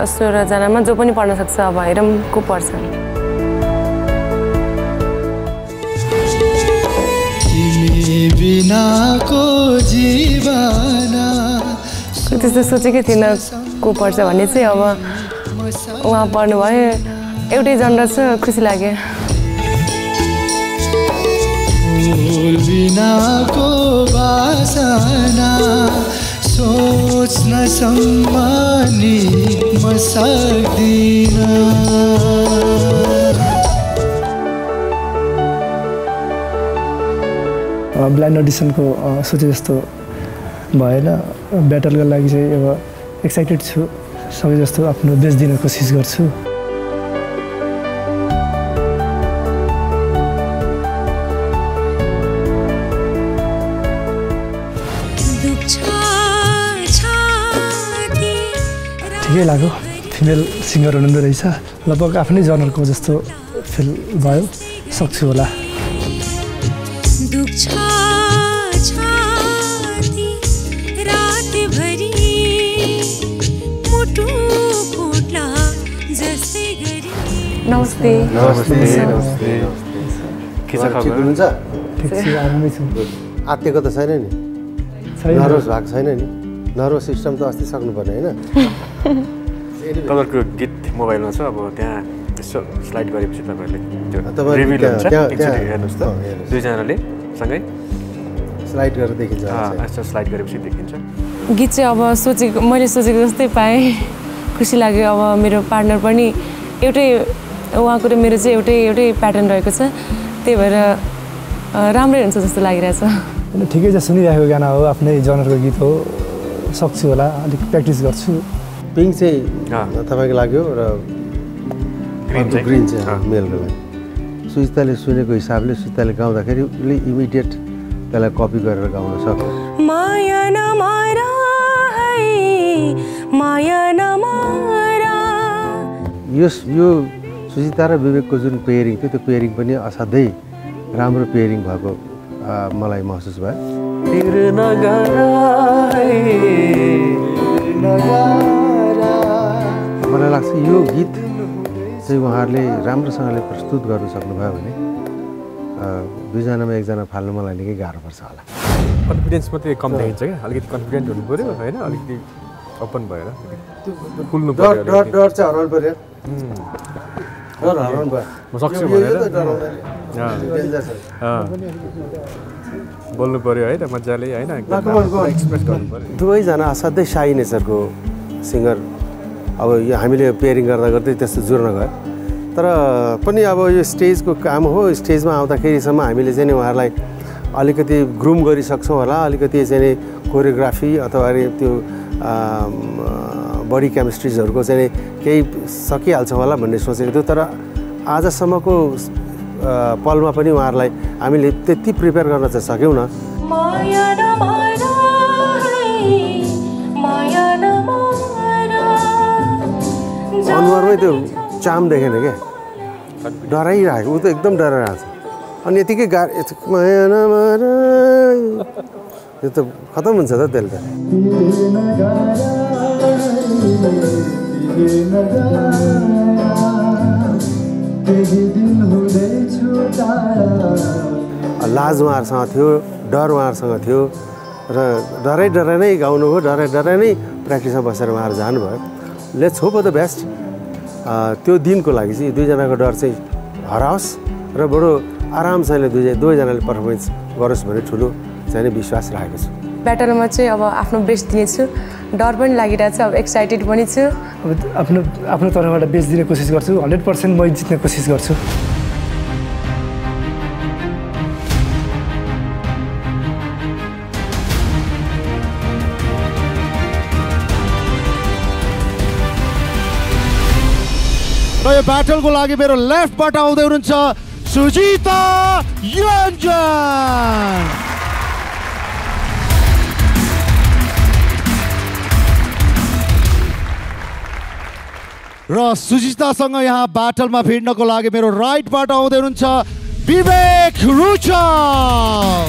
16 जनामा जो पनि पढ्न सक्छ अब हेरौँ को पर्छ त्यस्तो सोचेकै थिएन को पर्छ भन्ने चाहिँ अब उहाँ पढ्नु भयो एउटै जनर छ खुसी लाग्यो बिनाको बासना सोच्न सम्मानी म सक्दिन ब्लाइन्ड अडिसनको सोचे जस्तो भएन ब्याटलको लागि चाहिँ अब एक्साइटेड छु सबै जस्तो आफ्नो बेस्ट दिन कोसिस गर्छु ठिकै लाग्यो फिमेल सिङ्गर हुनुहुँदो रहेछ लगभग आफ्नै जनरको जस्तो फिल भयो सक्छु होला नमस्ते के छ खबर हुनुहुन्छ ठिक छ आरामै छु आत्तिएको त छैन नि नर्भस भएको छैन नि नर्भस सिस्टम त अस्ति सक्नुपर्ने हैन तपाईँको गीत मोबाइलमा छ अब त्यहाँ यसो स्लाइड गरेपछि तपाईँहरूले त्यो रिभिल हुन्छ एकचोटि हेर्नुहोस् त दुईजनाले सँगै स्लाइड गरेर देखिन्छ यसो स्लाइड गरेपछि देखिन्छ गीत चाहिँ अब मैले सोचेको जस्तै पाएँ खुसी लाग्यो अब मेरो पार्टनर पनि एउटै उहाँको र मेरो चाहिँ एउटै प्याटर्न रहेको छ त्यही भएर राम्रै हुन्छ जस्तो लागिरहेछ ठिकै छ सुनिरहेको गाना हो आफ्नै जनरको गीत हो सक्छु होला अलिक प्र्याक्टिस गर्छु पिङ्क चाहिँ तपाईँको लाग्यो र ग्रिन चाहिँ मेलको लागि सुजिताले सुनेको हिसाबले सुजिताले गाउँदाखेरि उसले इमिडिएट त्यसलाई कपी गरेर गाउन सक्यो माया नमारा है माया नमारा यो सुजिता र विवेकको जुन पेयरिङ थियो त्यो पेयरिङ पनि असाध्यै राम्रो पेयरिङ भएको मलाई महसुस भयो। मलाई लाग्छ यो गीत चाहिँ उहाँहरूले राम्रोसँगले प्रस्तुत गर्न सक्नुभयो भने दुईजनामा एकजना फाल्नु मलाई निकै गाह्रो पर्छ होला। कन्फिडेन्स मात्रै कम देखिन्छ क्या, अलिकति कन्फिडेन्ट हुनु पऱ्यो होइन, अलिकति ओपन भएर खुल्नु पऱ्यो। डर चाहिँ हराउनु पऱ्यो, डर हराउनु भयो। म सक्छु भनेर बोल्नु पऱ्यो है त मजाले होइन, एक्सप्रेस गर्नु पऱ्यो। दुवैजना असाध्यै साई नेचरको सिङ्गर। अब यो हामीले पेयरिङ गर्दा गर्दै त्यस्तो जुर्न गयो, तर पनि अब यो स्टेजको काम हो। स्टेजमा आउँदाखेरिसम्म हामीले चाहिँ नि उहाँहरूलाई अलिकति ग्रुम गरिसक्छौँ होला, अलिकति चाहिँ नि कोरियोग्राफी अथवा त्यो बडी केमिस्ट्रिजहरूको चाहिँ केही सकिहाल्छौँ होला भन्ने सोचेको थियो। तर आजसम्मको पलमा पनि उहाँहरूलाई हामीले त्यति प्रिपेयर गर्न चाहिँ सक्यौँ न। अनुहारमै त्यो चाम देखेन क्या, डराइरहेको, ऊ त एकदम डराइरहेको छ। अनि यतिकै यो त खतम हुन्छ त त्यसले त। लाज उहाँहरूसँग थियो, डर उहाँहरूसँग थियो र डराइ नै गाउनु हो, डराइ नै प्र्याक्टिसमा बसेर उहाँहरू जानुभयो। Let's hope for the best. त्यो दिनको लागि चाहिँ दुईजनाको डर चाहिँ हराओस् र बडो आरामसँगले दुवैजनाले पर्फर्मेन्स गरोस् भन्ने ठुलो चाहिँ विश्वास राखेको छु। ब्याटलमा चाहिँ अब आफ्नो बेस्ट दिनेछु, डर पनि लागिरहेको छ, अब एक्साइटेड पनि छु। अब आफ्नो तर्फबाट बेस्ट दिने कोसिस गर्छु, 100% म जित्ने कोसिस गर्छु। र यो ब्याटलको लागि मेरो लेफ्टबाट आउँदै हुनुहुन्छ सुजिता योन्जन। र सुजितासँग यहाँ ब्याटलमा भिड्नको लागि मेरो राइटबाट आउँदै हुनुहुन्छ विवेक रुचल।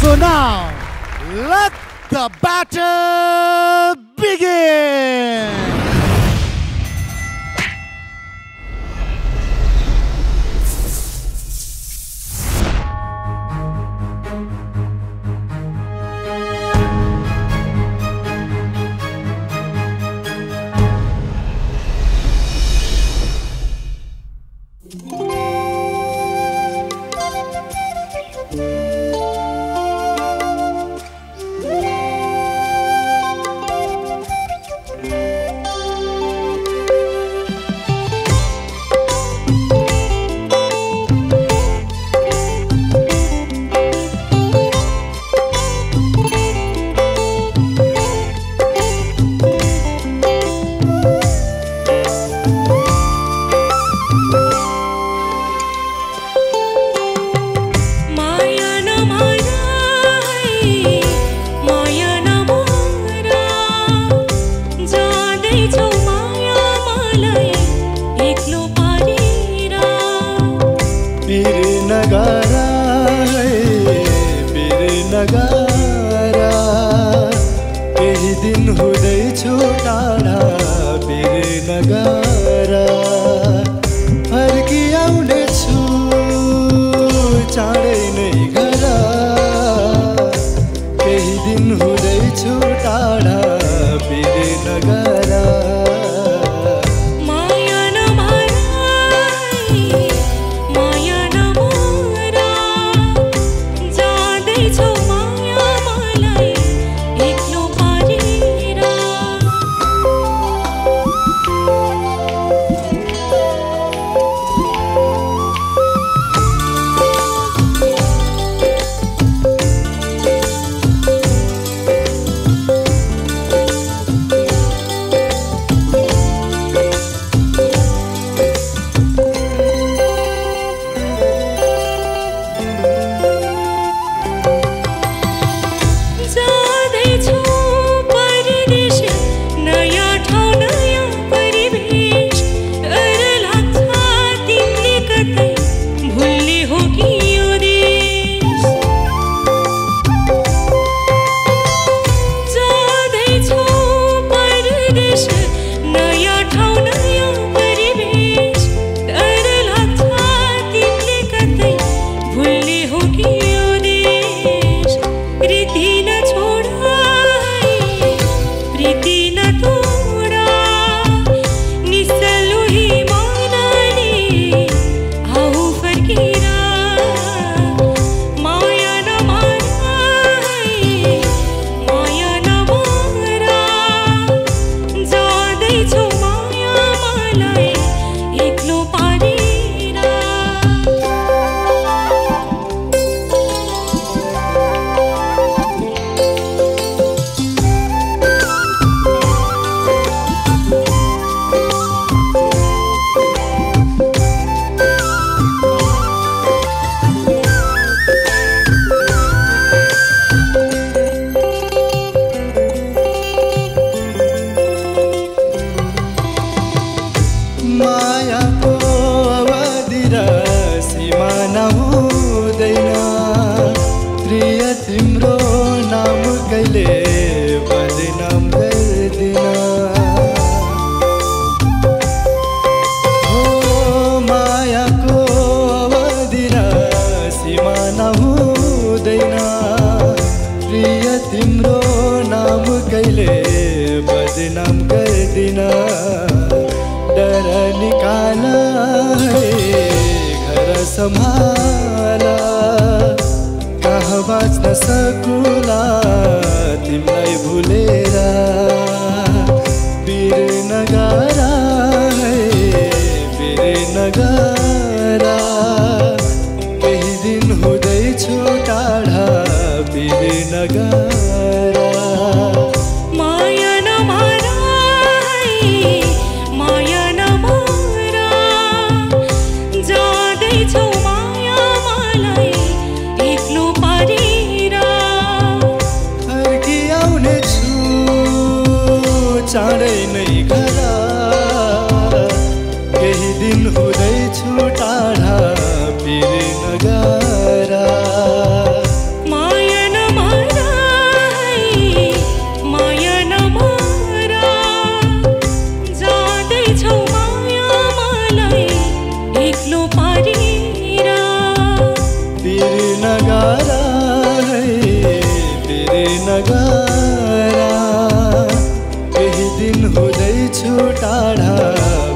So now, let the battle begin! बदनाम गर्दिन डर निकाल घर सम्हाल कहाँ बाँच्न सकुला तिमीलाई भुलेर बिर नगारा बिर नगारा केही दिन हुँदैछु टाढा बिर नगारा माया नमारा माया नमारा जाँदैछौ माया मलाई एक्लो पारेर फर्की आउने छु चाँडै नै घर केही दिन हुँदैछु टाढा बिर नगारा माया नमारा माया नमारा जाँदैछौ माया मलाई एक्लो पारेर बिर नगारा बिर नगारा केही दिन हुँदैछु टाढा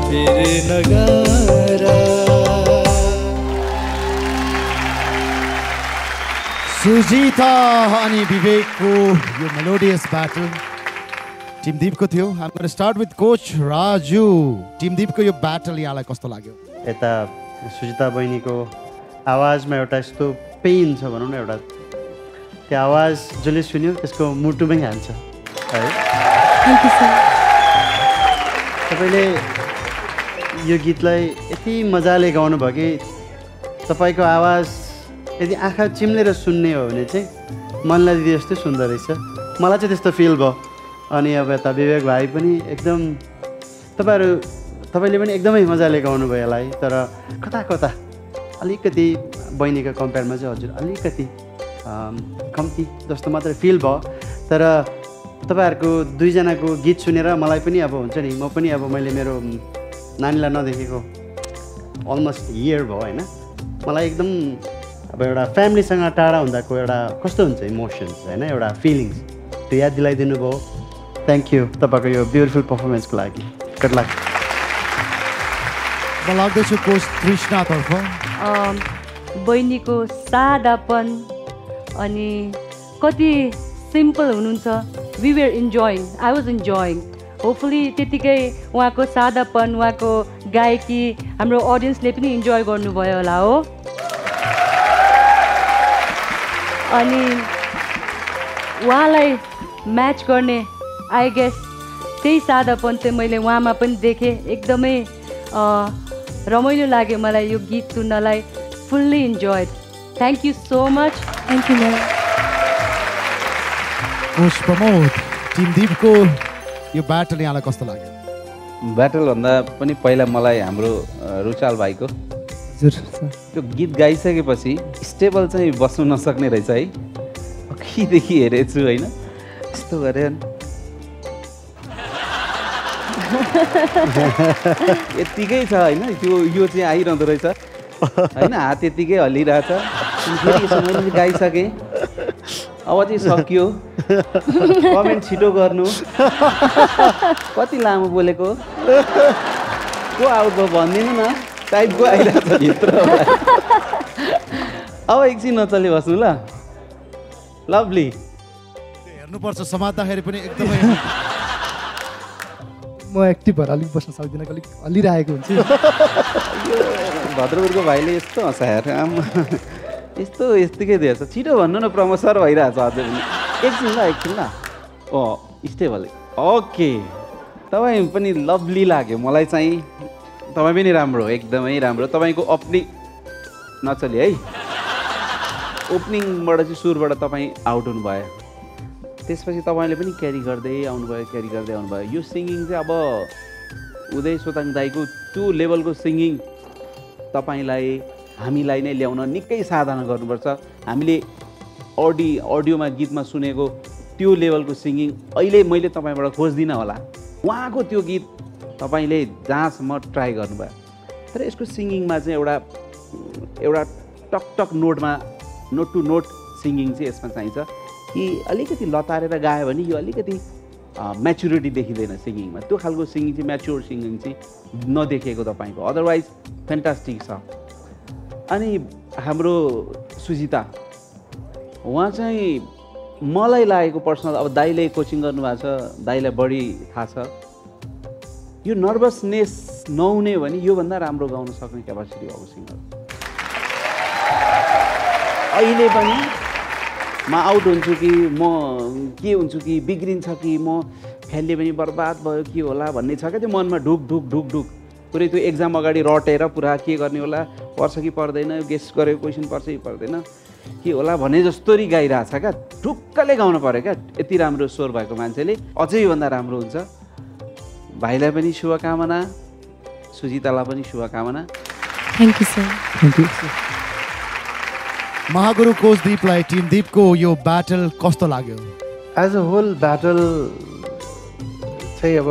बिर नगारा सुजिता अनि विवेकको यो मेलोडियस ब्याटल टिम दीपको थियो। I'm going to start with coach Raju. Team दीपको यो ब्याटल यहाँलाई कस्तो लाग्यो? यता सुजिता बहिनीको आवाजमा एउटा यस्तो पेन छ भनौँ न, एउटा त्यो आवाज जसले सुन्यो त्यसको मुटुमै हाल्छ है। तपाईँले यो गीतलाई यति मजाले गाउनुभयो कि तपाईँको आवाज यदि आँखा चिम्लेर सुन्ने हो भने चाहिँ मनलाई दिदी जस्तै सुन्दर रहेछ। मलाई चाहिँ त्यस्तो फिल भयो। अनि अब यता विवेक भाइ पनि एकदम तपाईँले पनि एकदमै मजाले गाउनुभयो यसलाई, तर कता कता अलिकति बहिनीको कम्पेयरमा चाहिँ हजुर अलिकति कम्ती जस्तो मात्रै फिल भयो। तर तपाईँहरूको दुईजनाको गीत सुनेर मलाई पनि अब हुन्छ नि, म पनि अब मैले मेरो नानीलाई नदेखेको अलमोस्ट इयर भयो होइन, मलाई एकदम अब एउटा फ्यामिलीसँग टाढा हुँदाको एउटा कस्तो हुन्छ इमोसन्स होइन, एउटा फिलिङ्स त्यो याद दिलाइदिनु भयो। थ्याङ्क यू तपाईँको यो ब्युटिफुल पर्फर्मेन्सको लागि। Good lock. म लाग्दैछु कोच तृष्णातर्फ बहिनीको सादापन अनि कति सिम्पल हुनुहुन्छ। We were enjoying, I was enjoying. Hopefully त्यतिकै उहाँको सादापन, उहाँको गायकी हाम्रो अडियन्सले पनि इन्जोय गर्नुभयो होला हो। अनि उहाँलाई म्याच गर्ने आई गेस त्यही सादापन चाहिँ मैले उहाँमा पनि देखेँ। एकदमै रमाइलो लाग्यो मलाई यो गीत सुन्नलाई। Fully enjoyed. Thank you so much. Thank you ma'am. Coach Pramod, team दीपको यो ब्याटल यहाँलाई कस्तो लाग्यो? ब्याटल भन्दा पनि पहिला मलाई हाम्रो रुचाल भाइको त्यो गीत गाइसकेपछि स्टेबल चाहिँ बस्नु नसक्ने रहेछ है। अघिदेखि हेरेको छु होइन, यस्तो गरे यत्तिकै छ होइन, त्यो यो चाहिँ आइरहँदो रहेछ होइन, हात यत्तिकै हल्लिरहेछ। मैले गाइसकेँ, अब चाहिँ सकियो। कमेन्ट छिटो गर्नु। कति लामो बोलेको को आउट भयो भनिदिनु न, टाइपको आइरहेछ भित्र। अब एकछिन नचले बस्नु ल। लभली। हेर्नुपर्छ समात्दाखेरि पनि एकदमै म एक्टिभ भएर अलिक बस्न सक्दिनँ, अलिक हल्लिरहेको हुन्छ। भद्रपुरको भाइले यस्तो हँसाएर यस्तो यत्तिकै दिएछ। छिटो भन्नु न, प्रमोसर भइरहेछ अझै पनि। एकछिन ल। स्टेबल। ओके, तपाईँ पनि लभली लाग्यो मलाई चाहिँ। तपाईँ पनि राम्रो, एकदमै राम्रो। तपाईँको ओपनिङ नचल्यो है, ओपनिङबाट चाहिँ सुरबाट तपाईँ आउट हुनुभयो। त्यसपछि तपाईँले पनि क्यारी गर्दै आउनुभयो। यो सिङ्गिङ चाहिँ अब उदय सोताङ दाईको त्यो लेभलको सिङ्गिङ तपाईँलाई हामीलाई नै ल्याउन निकै साधना गर्नुपर्छ। हामीले अडियोमा गीतमा सुनेको त्यो लेभलको सिङ्गिङ अहिले मैले तपाईँबाट खोज्दिनँ होला। उहाँको त्यो गीत तपाईँले जहाँसम्म ट्राई गर्नुभयो, तर यसको सिङ्गिङमा चाहिँ एउटा टक नोटमा नोट टु नोट सिङ्गिङ चाहिँ यसमा चाहिन्छ कि अलिकति लतारेर गायो भने यो अलिकति म्याच्युरिटी देखिँदैन सिङ्गिङमा। त्यो खालको सिङ्गिङ चाहिँ म्याच्योर सिङ्गिङ चाहिँ नदेखिएको तपाईँको, अदरवाइज फ्यान्टास्टिक छ। अनि हाम्रो सुजिता, उहाँ चाहिँ मलाई लागेको पर्सनल, अब दाइले कोचिङ गर्नुभएको छ, दाइलाई बढी थाहा छ, यो नर्भसनेस नहुने भने योभन्दा राम्रो गाउन सक्ने क्यापासिटी भएको सिङ्गर। अहिले पनि म आउट हुन्छु कि म के हुन्छु कि बिग्रिन्छ कि म खेल्ने पनि बर्बाद भयो के होला भन्ने छ क्या त्यो मनमा, ढुक ढुक ढुक ढुक पुरै त्यो एक्जाम अगाडि रटेर पुरा के गर्ने होला, पर्छ कि पर्दैन, गेस गरेको क्वेसन पर्छ कि पर्दैन के होला भने जस्तोरी गाइरहेछ क्या। ढुक्कले गाउनु पऱ्यो क्या। यति राम्रो स्वर भएको मान्छेले अझै योभन्दा राम्रो हुन्छ। भाइलाई पनि शुभकामना, सुजितालाई पनि शुभकामना। Thank you sir. Thank you. महागुरु कोच दीपलाई, टिम दीपको यो ब्याटल कस्तो लाग्यो? एज अ होल ब्याटल चाहिँ अब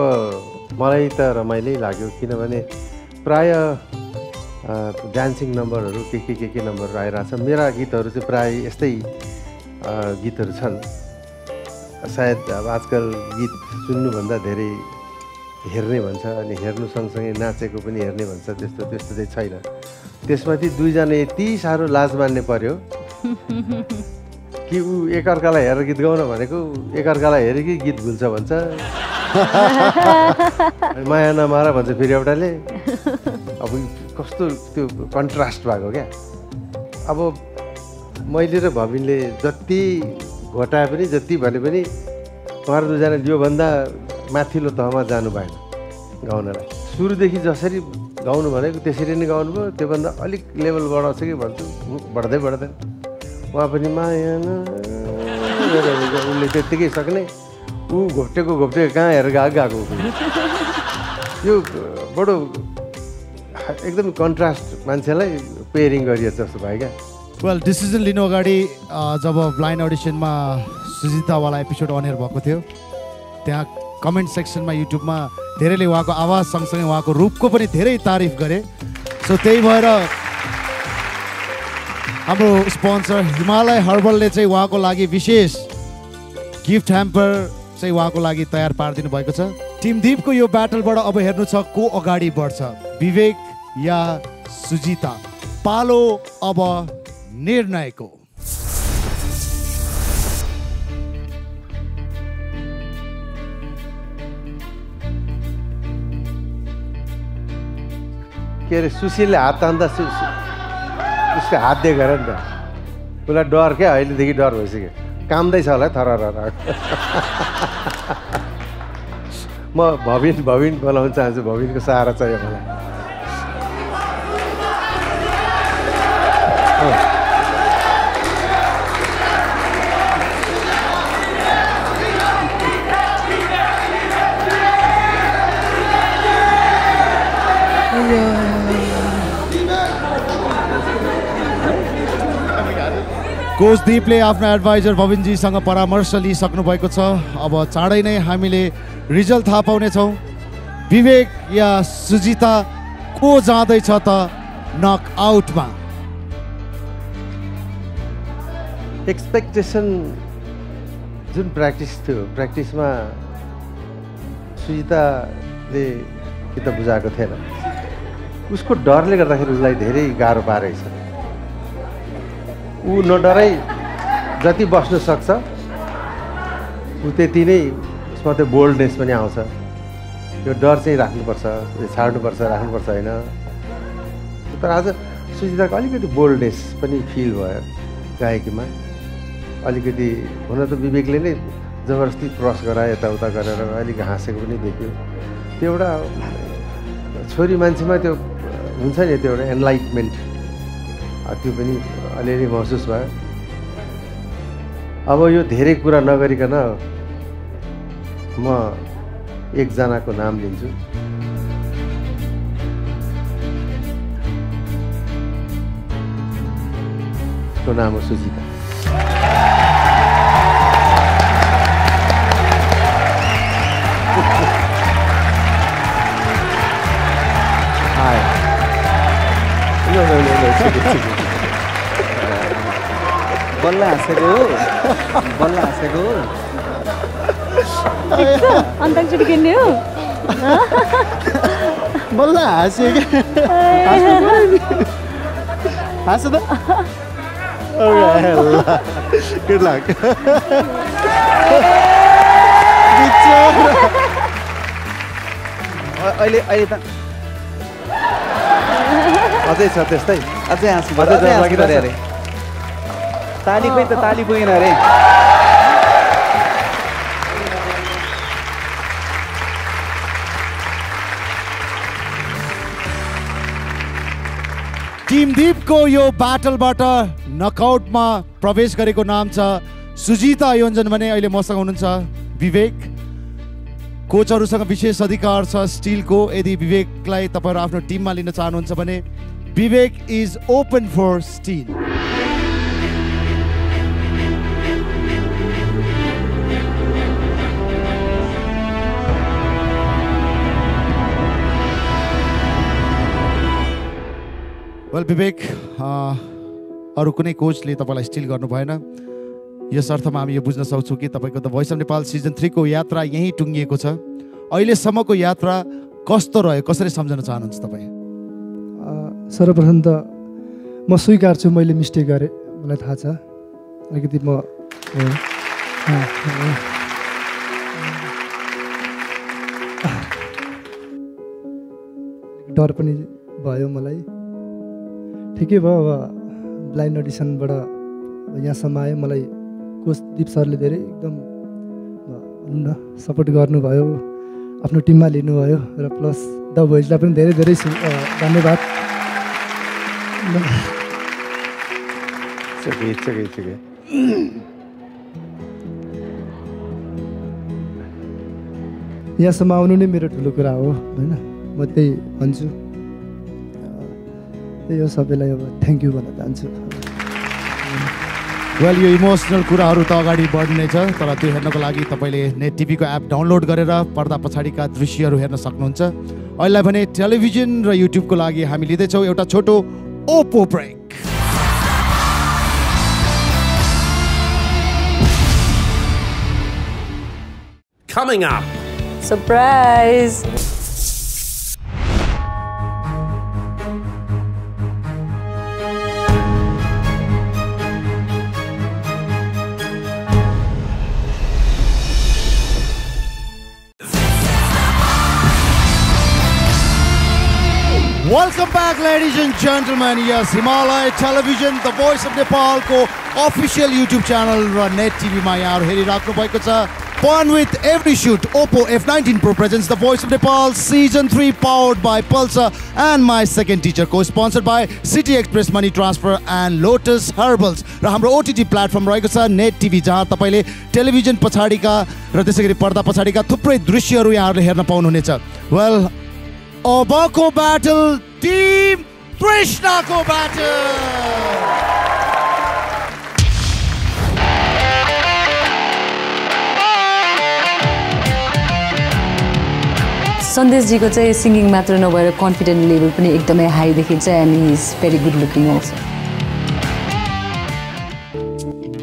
मलाई त रमाइलै लाग्यो, किनभने प्राय डान्सिङ नम्बरहरू के नम्बरहरू आइरहेछ। मेरा गीतहरू चाहिँ प्राय यस्तै गीतहरू छन्। सायद अब आजकल गीत सुन्नुभन्दा धेरै हेर्ने भन्छ, अनि हेर्नु सँगसँगै नाचेको पनि हेर्ने भन्छ, त्यस्तो चाहिँ छैन। त्यसमाथि दुईजना यति साह्रो लाज मान्ने पर्यो कि ऊ एकअर्कालाई हेरेर गीत गाउन भनेको एकअर्कालाई हेरे कि गीत भुल्छ भन्छ। माया नमारा भन्छ फेरि एउटाले। अब कस्तो त्यो कन्ट्रास्ट भएको क्या। अब मैले र भविनले जति घटाए पनि जति भने पनि उहाँहरू दुईजना योभन्दा माथिल्लो तहमा जानु भएन गाउनलाई। सुरुदेखि जसरी गाउनु भनेको त्यसरी नै गाउनु भयो, त्योभन्दा अलिक लेभल बढाउँछ कि भन्छु, बढ्दै उहाँ पनि माया उसले त्यत्तिकै सक्ने, ऊ घोप्टेको कहाँ हेरेर गएको यो बडो एकदम कन्ट्रास्ट मान्छेलाई पेयरिङ गरिएको जस्तो भयो क्या। वेल, डिसिजन लिनु अगाडि जब ब्लाइन्ड अडिसनमा सुजितावाला एपिसोड अनेर भएको थियो, त्यहाँ कमेन्ट सेक्सनमा युट्युबमा धेरैले उहाँको आवाज सँगसँगै उहाँको रूपको पनि धेरै तारिफ गरे। सो त्यही भएर हाम्रो स्पोन्सर हिमालय हर्बलले चाहिँ उहाँको लागि विशेष गिफ्ट ह्याम्पर चाहिँ उहाँको लागि तयार पारिदिनु भएको छ। टिम दीपको यो ब्याटलबाट अब हेर्नु छ को अगाडि बढ्छ, विवेक या सुजिता। पालो अब निर्णयको। के अरे सुशीलले हात तान्दा उसको हात देखेर नि त उसलाई डर क्या, अहिलेदेखि डर भइसक्यो, कामदैछ होला थर। म भविन बोलाउन चाहन्छु, भविनको सहारा चाहियो मलाई। कोच दीपले आफ्नो एडभाइजर भविनजीसँग परामर्श लिइसक्नु भएको छ। अब चाँडै नै हामीले रिजल्ट थाहा पाउनेछौँ। विवेक या सुजिता को जाँदैछ त नकआउटमा? एक्सपेक्टेसन जुन प्र्याक्टिस थियो, प्र्याक्टिसमा सुजिताले कि त बुझाएको थिएन। उसको डरले गर्दाखेरि उसलाई धेरै गाह्रो पारेको छ। ऊ नडराइ जति बस्न सक्छ ऊ त्यति नै उसमा त्यो बोल्डनेस पनि आउँछ। यो डर चाहिँ राख्नुपर्छ, छाड्नुपर्छ, राख्नुपर्छ होइन। तर आज सुजिताको अलिकति बोल्डनेस पनि फिल भयो गायकीमा। अलिकति हुन त विवेकले नै जबरजस्ती क्रस गरायो, यताउता गरेर अलिक हाँसेको पनि देखियो। त्यो एउटा छोरी मान्छेमा त्यो हुन्छ नि, त्यो एउटा एनलाइटमेन्ट, त्यो पनि अलिअलि महसुस भयो। अब यो धेरै कुरा नगरिकन म एकजनाको नाम लिन्छु। को नाम हो सुजिता। बल्ल हाँसेको अन्ताक्षरी खेल्ने हो बल्ल हाँस्यो कि हाँस्यो त गुड लक अहिले अहिले त अझै छ त्यस्तै अझै हाँस्नु अरे ताली खोइ त ताली पुगेन अरे टिम दीपको यो ब्याटलबाट नकआउटमा प्रवेश गरेको नाम छ सुजिता योन्जन भने अहिले मसँग हुनुहुन्छ विवेक। कोचहरूसँग विशेष अधिकार छ स्टिलको। यदि विवेकलाई तपाईँहरू आफ्नो टिममा लिन चाहनुहुन्छ भने Vivek is open for steal. Well Vivek, अरू कुनै कोचले तपाईँलाई स्टिल गर्नु भएन। यस अर्थमा हामी यो बुझ्न सक्छौँ कि तपाईँको the voice of Nepal season 3 को यात्रा यहीँ टुङ्गिएको छ। अहिलेसम्मको यात्रा कस्तो रह्यो, कसरी सम्झन चाहनुहुन्छ तपाईँ? सर्वप्रथम त म स्वीकार्छु मैले मिस्टेक गरेँ, मलाई थाहा छ। अलिकति म डर पनि भयो मलाई। ठिकै भयो, अब ब्लाइन्ड अडिसनबाट यहाँसम्म आयो। मलाई कोच दीप सरले धेरै एकदम सपोर्ट गर्नुभयो, आफ्नो टिममा लिनुभयो र प्लस द भोइसलाई पनि धेरै धेरै धन्यवाद। यहाँसम्म आउनु नै मेरो ठुलो कुरा हो होइन, म त्यही भन्छु। त्यही हो, सबैलाई अब थ्याङ्क यू भन्न चाहन्छु। वेल, यो इमोसनल कुराहरू त अगाडि बढ्नेछ, तर त्यो हेर्नको लागि तपाईँले नेट टिभीको एप डाउनलोड गरेर पर्दा पछाडिका दृश्यहरू हेर्न सक्नुहुन्छ। अहिले भने टेलिभिजन र युट्युबको लागि हामी लिँदैछौँ एउटा छोटो Oppo break. Coming up. Surprise! Welcome back, ladies and gentlemen. Yes, Himalaya Television, the Voice of Nepal को official YouTube channel र नेट टिभीमा यहाँहरू हेरिराख्नु भएको छ। Fun with every shoot. Oppo F19 Pro presents the Voice of Nepal Season 3 powered by Pulsar and My Second Teacher, co-sponsored by City Express Money Transfer and Lotus Herbals। र हाम्रो OTT प्लेटफर्म रहेको छ नेट टिभी, जहाँ तपाईँले टेलिभिजन पछाडिका र त्यसैगरी पर्दा पछाडिका थुप्रै दृश्यहरू यहाँहरूले हेर्न पाउनुहुनेछ। वेल, अबको ब्याटल टिम कृष्णको ब्याटल। सन्देशजीको चाहिँ सिङ्गिङ मात्र नभएर कन्फिडेन्ट लेभल पनि एकदमै हाई देखिन्छ and he is very good looking also.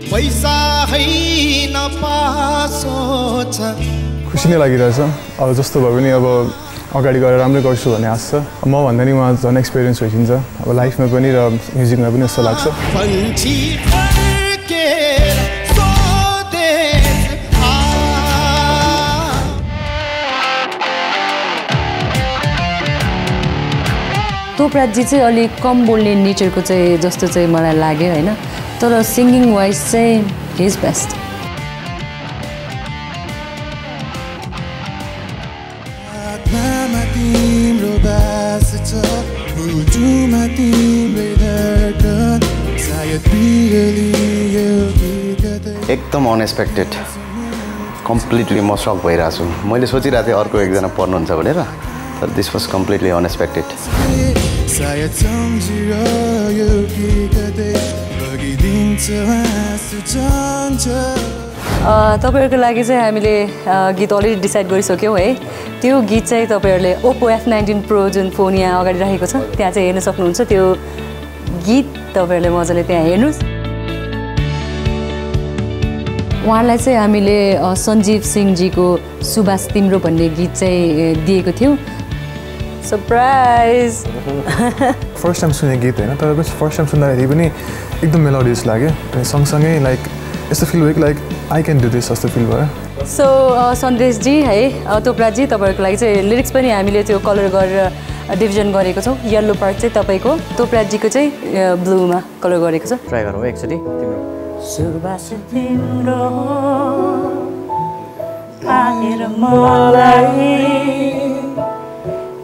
पैसा हैन पासो छ, खुसी नै लागिरहेछ। अब जस्तो भए पनि अब अगाडि गएर राम्रै गर्छु भन्ने आश छ। म भन्दा नि उहाँ झन् एक्सपिरियन्स भइदिन्छ अब लाइफमा पनि र म्युजिकमा पनि जस्तो लाग्छ। तोपराजी चाहिँ अलिक कम बोल्ने नेचरको चाहिँ जस्तो चाहिँ मलाई लाग्यो होइन, तर सिङ्गिङ वाइज चाहिँ हि इज बेस्ट। एकदम अनएक्सपेक्टेड, कम्प्लिटली म सक भइरहेको छु। मैले सोचिरहेको थिएँ अर्को एकजना पढ्नुहुन्छ भनेर, तर दिस वाज कम्प्लिटली अनएक्सपेक्टेड। तपाईँहरूको लागि चाहिँ हामीले गीत अलरेडी डिसाइड गरिसक्यौँ है। त्यो गीत चाहिँ तपाईँहरूले ओप्पो F19 Pro जुन फोन यहाँ अगाडि राखेको छ त्यहाँ चाहिँ हेर्न सक्नुहुन्छ। त्यो गीत तपाईँहरूले मजाले त्यहाँ हेर्नुहोस्। उहाँलाई चाहिँ हामीले सञ्जीव सिंहजीको सुबास तिम्रो भन्ने गीत चाहिँ दिएको थियौँ सरप्राइज फर्स्ट टाइम सुने गीत होइन तर फर्स्ट टाइम सुन्दाखेरि पनि एकदम मेलोडियस लाग्यो अनि सँगसँगै लाइक यस्तो फिल भयो कि like I can do this जस्तो फिल भयो सो सन्देशजी है तोप्राजी तपाईँहरूको लागि चाहिँ लिरिक्स पनि हामीले त्यो कलर गरेर डिभिजन गरेको छौँ येल्लो पार्ट चाहिँ तपाईँको तोप्राजीको चाहिँ ब्लूमा कलर गरेको छ ट्राई गरौँ एकचोटि तिम्रो सुबास तिम्रो आएर मलाई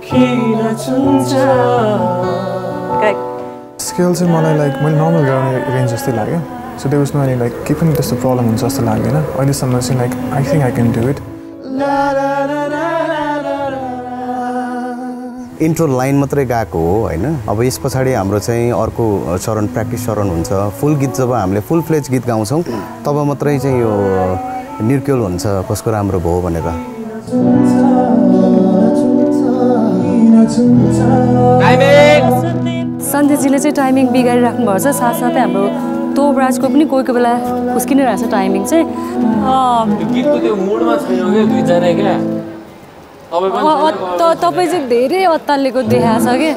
किन चुन्छ स्केल चाहिँ मलाई लाइक मैले नर्मल गाउने रेन्ज जस्तै लाग्यो सो त्यो उसमा लाइक केही पनि त्यस्तो प्रब्लम हुन्छ जस्तो लागेन अहिलेसम्म चाहिँ like I think I can do it intro line मात्रै गाएको हो होइन अब यस पछाडि हाम्रो चाहिँ अर्को चरण प्र्याक्टिस चरण हुन्छ फुल गीत जब हामीले फुल फ्लेज गीत गाउँछौँ तब मात्रै चाहिँ यो निर्क्युल हुन्छ कसको राम्रो भयो भनेर सन्देशजीले चाहिँ टाइमिङ बिगारिराख्नु भएको छ साथसाथै हाम्रो तोपराजको पनि कोही कोही बेला खुस्किने रहेछ टाइमिङ चाहिँ गीतको त्यो मुडमा छैन क्या दुईजना क्या तपाईँ चाहिँ धेरै अत्तालिएको देखाएको छ कि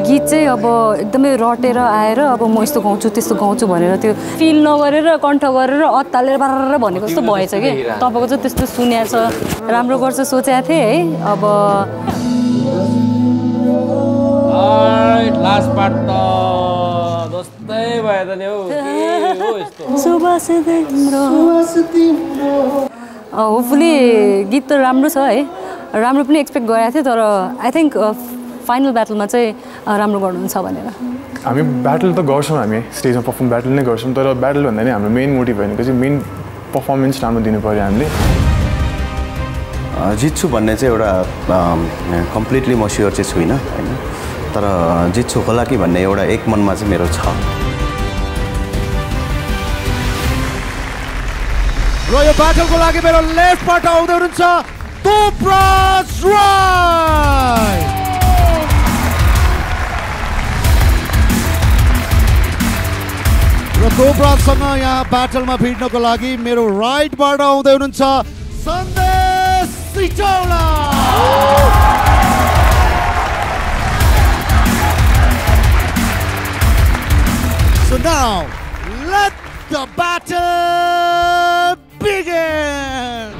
गीत चाहिँ अब एकदमै रटेर आएर अब म यस्तो गाउँछु त्यस्तो गाउँछु भनेर त्यो फिल नगरेर कण्ठ गरेर अत्तालेर बार भनेको जस्तो भएछ कि तपाईँको चाहिँ त्यस्तो सुनेको छ राम्रो गर्छ सोचेको थिएँ है अब लास्ट पार्ट त जस्तै भयो त नि हौ होपफुली गीत त राम्रो छ है राम्रो पनि एक्सपेक्ट गरेको थिएँ तर आई थिङ्क फाइनल ब्याटलमा चाहिँ राम्रो गर्नुहुन्छ भनेर हामी ब्याटल त गर्छौँ हामी स्टेजमा पर्फर्म ब्याटल नै गर्छौँ तर ब्याटल भन्दा नि हाम्रो मेन मोटिभ भनेको चाहिँ मेन पर्फर्मेन्स राम्रो दिनु पऱ्यो हामीले जित्छु भन्ने चाहिँ एउटा कम्प्लिटली म स्योर चाहिँ छुइनँ होइन तर जित्छु होला कि भन्ने एउटा एक मनमा चाहिँ मेरो छ र यो ब्याटलको लागि मेरो लेफ्टबाट आउँदै हुनुहुन्छ तोपराज राई र तोपराजसँग यहाँ ब्याटलमा भिड्नको लागि मेरो राइटबाट आउँदै हुनुहुन्छ सन्देश सिचौला So now, let the battle begin!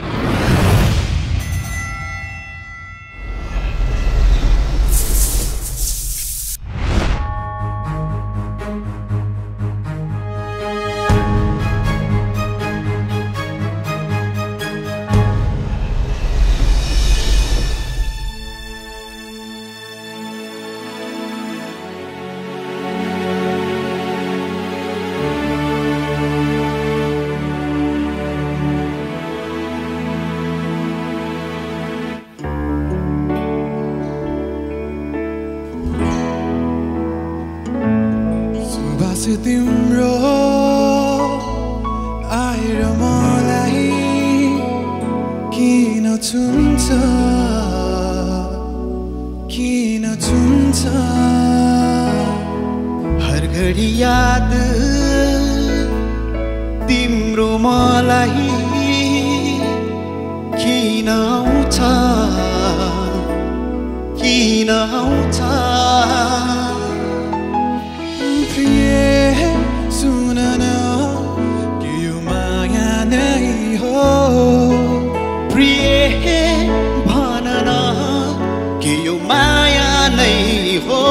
तिम्रो आएर मलाई किन चुन्छ हर घडी याद तिम्रो मलाई किन आउँछ सुन न कि यो माया नै हो प्रिय भन न कि यो माया नै हो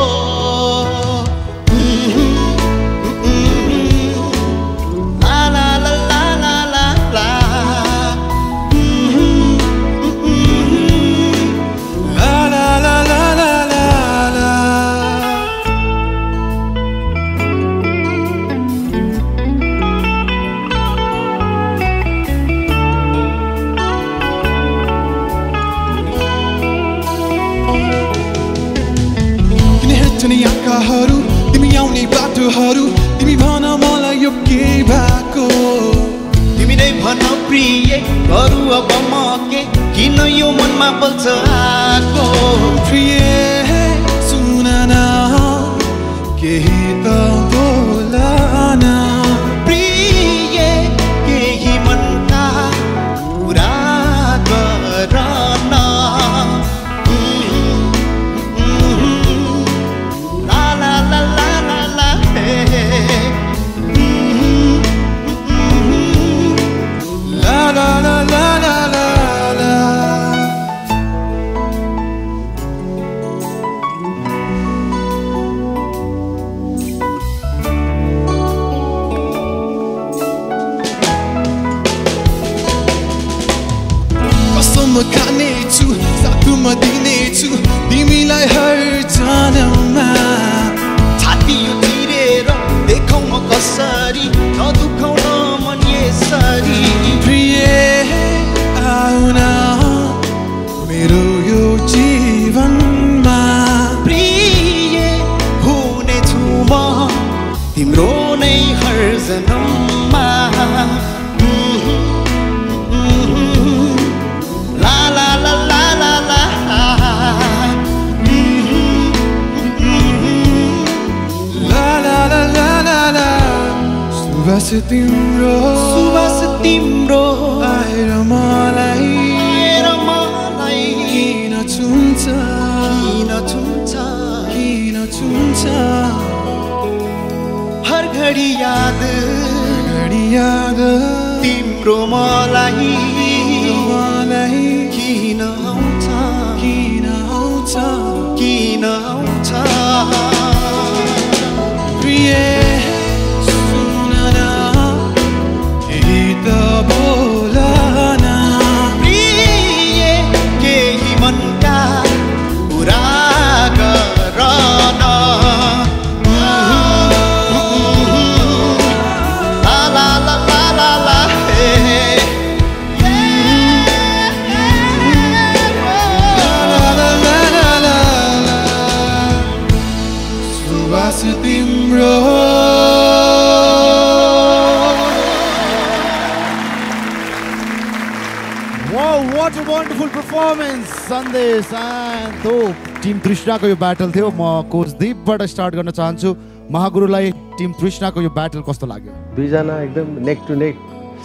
तिमी आउने बाटोहरू तिमी भन मलाई यो के भएको तिमी नै भन प्रिय गरु अब म के किन यो मनमा बल्छ आको प्रिय सुन न केही त बोल न प्रिय केही मन छु तिमीलाई हर जन्ममा छाती यो चिरेर देखौ म कसरी नदुखाउन मन यसरी प्रिय आउन मेरो यो जीवनमा प्रिय हुनेछु म तिम्रो नै हर जन्ममा ला ला ला ला ला ला ला ला ला ला ला ला सुबास तिम्रो आएर मलाई किन छुन्छ हर घडी याद तिम्रो मलाई किन आउँछ प्रिय सुन न केही त बोल न प्रिय केही मनका कुरा गर न Wow, what a wonderful performance, Sandesh and Top. Team तृष्णाको यो ब्याटल थियो। म कोच दीपबाट स्टार्ट गर्न चाहन्छु। महागुरुलाई टिम तृष्णाको यो ब्याटल कस्तो लाग्यो? दुईजना एकदम नेक टु नेक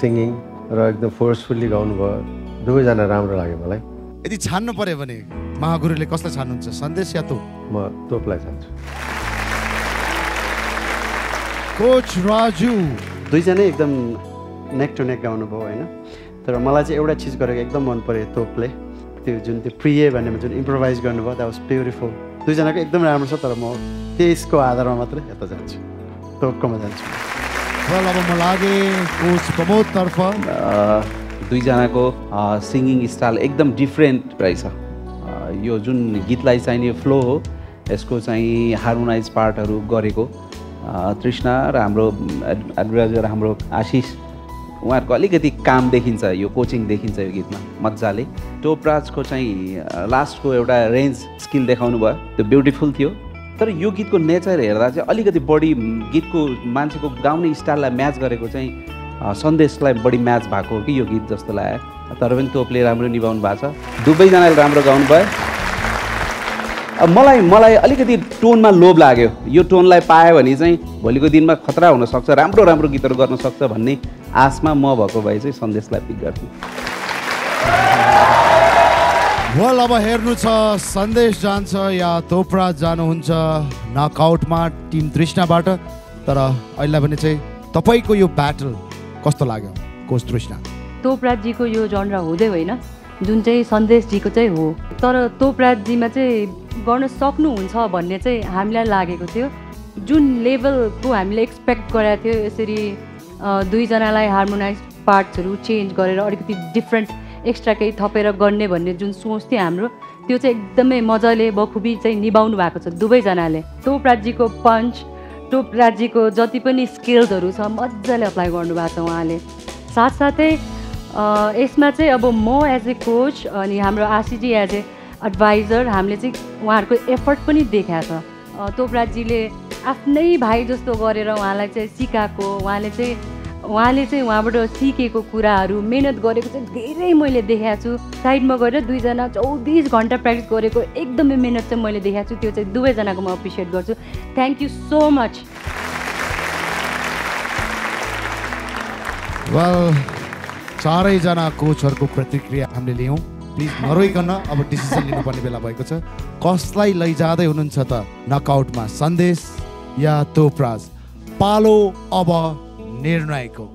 सिङ्गिङ र एकदम फोर्सफुल्ली गाउनुभयो। दुवैजना राम्रो लाग्यो मलाई। यदि छान्नु पर्यो भने महागुरुले कसलाई छान्नुहुन्छ, सन्देश या तोप? म तोपलाई छान्छु। कोच राजु, दुईजना एकदम नेक टु नेक गाउनुभयो होइन, तर मलाई चाहिँ एउटा चिज गरेको एकदम मन पर्यो तोपले, त्यो जुन त्यो प्रिय भन्नेमा जुन इम्प्रोभाइज गर्नुभयो द्याट वाज ब्युटिफुल। दुईजनाको एकदम राम्रो छ, तर म त्यसको आधारमा मात्रै यता जान्छु, तोपकोमा जान्छु। अब म लागे कोच प्रमोदतर्फ। दुईजनाको सिङ्गिङ स्टाइल एकदम डिफ्रेन्ट रहेछ। यो जुन गीतलाई चाहिने फ्लो हो, यसको चाहिँ हार्मोनाइज पार्टहरू गरेको तृष्णा र हाम्रो एडभाइजर हाम्रो आशिष, उहाँहरूको अलिकति काम देखिन्छ, यो कोचिङ देखिन्छ यो गीतमा मजाले। टोपराजको चाहिँ लास्टको एउटा रेन्ज स्किल देखाउनु भयो, त्यो ब्युटिफुल थियो। तर यो गीतको नेचर हेर्दा चाहिँ अलिकति बढी गीतको मान्छेको गाउने स्टाइललाई म्याच गरेको चाहिँ सन्देशलाई बढी म्याच भएको हो कि यो गीत जस्तो लाग्यो। तर पनि तोपले राम्रो निभाउनु भएको छ, दुवैजनाले राम्रो गाउनु भयो। मलाई अलिकति टोनमा लोभ लाग्यो, यो टोनलाई पायो भने चाहिँ भोलिको दिनमा खतरा हुनसक्छ, राम्रो राम्रो गीतहरू गर्न सक्छ भन्ने आशमा म भएको भए चाहिँ सन्देशलाई पिक गर्थेँ। वेल, अब हेर्नु छ सन्देश जान्छ या तोपराज जानुहुन्छ नकआउटमा टिम तृष्णाबाट। तर अहिले भने चाहिँ तपाईँको यो ब्याटल कस्तो लाग्यो कोच तृष्णा? तोपराजजीको यो जनरा हुँदै होइन, जुन चाहिँ सन्देशजीको चाहिँ हो, तर तोपराजजीमा चाहिँ गर्न सक्नुहुन्छ भन्ने चाहिँ हामीलाई लागेको थियो। जुन लेभलको हामीले एक्सपेक्ट गरेको थियो, यसरी दुईजनालाई हार्मोनाइज पार्ट्सहरू चेन्ज गरेर अलिकति डिफ्रेन्ट एक्स्ट्रा केही थपेर गर्ने भन्ने जुन सोच थियो हाम्रो, त्यो चाहिँ एकदमै मजाले बखुबी चाहिँ निभाउनु भएको छ दुवैजनाले। तोपराजजीको पन्च, तोपराजजीको जति पनि स्किल्सहरू छ मजाले अप्लाई गर्नुभएको छ उहाँले। साथसाथै यसमा चाहिँ अब म एज ए कोच अनि हाम्रो आशिषजी एज ए एडभाइजर, हामीले चाहिँ उहाँहरूको एफर्ट पनि देखाएको छ। तोपराजजीले आफ्नै भाइ जस्तो गरेर उहाँलाई चाहिँ सिकाएको, उहाँले चाहिँ उहाँबाट सिकेको कुराहरू मेहनत गरेको चाहिँ धेरै मैले देखाएको छु। साइडमा गएर दुईजना 24 घन्टा प्र्याक्टिस गरेको एकदमै मेहनत चाहिँ मैले देखाएको छु। त्यो चाहिँ दुवैजनाको म एप्रिसिएट गर्छु। Thank you so much. Well, चारैजना कोचहरूको प्रतिक्रिया हामीले लियौँ। प्लिज नरोइकन अब डिसिसन लिनुपर्ने बेला भएको छ। कसलाई लैजाँदै हुनुहुन्छ त नकआउटमा, सन्देश या तोपराज? पालो अब निर्णयको।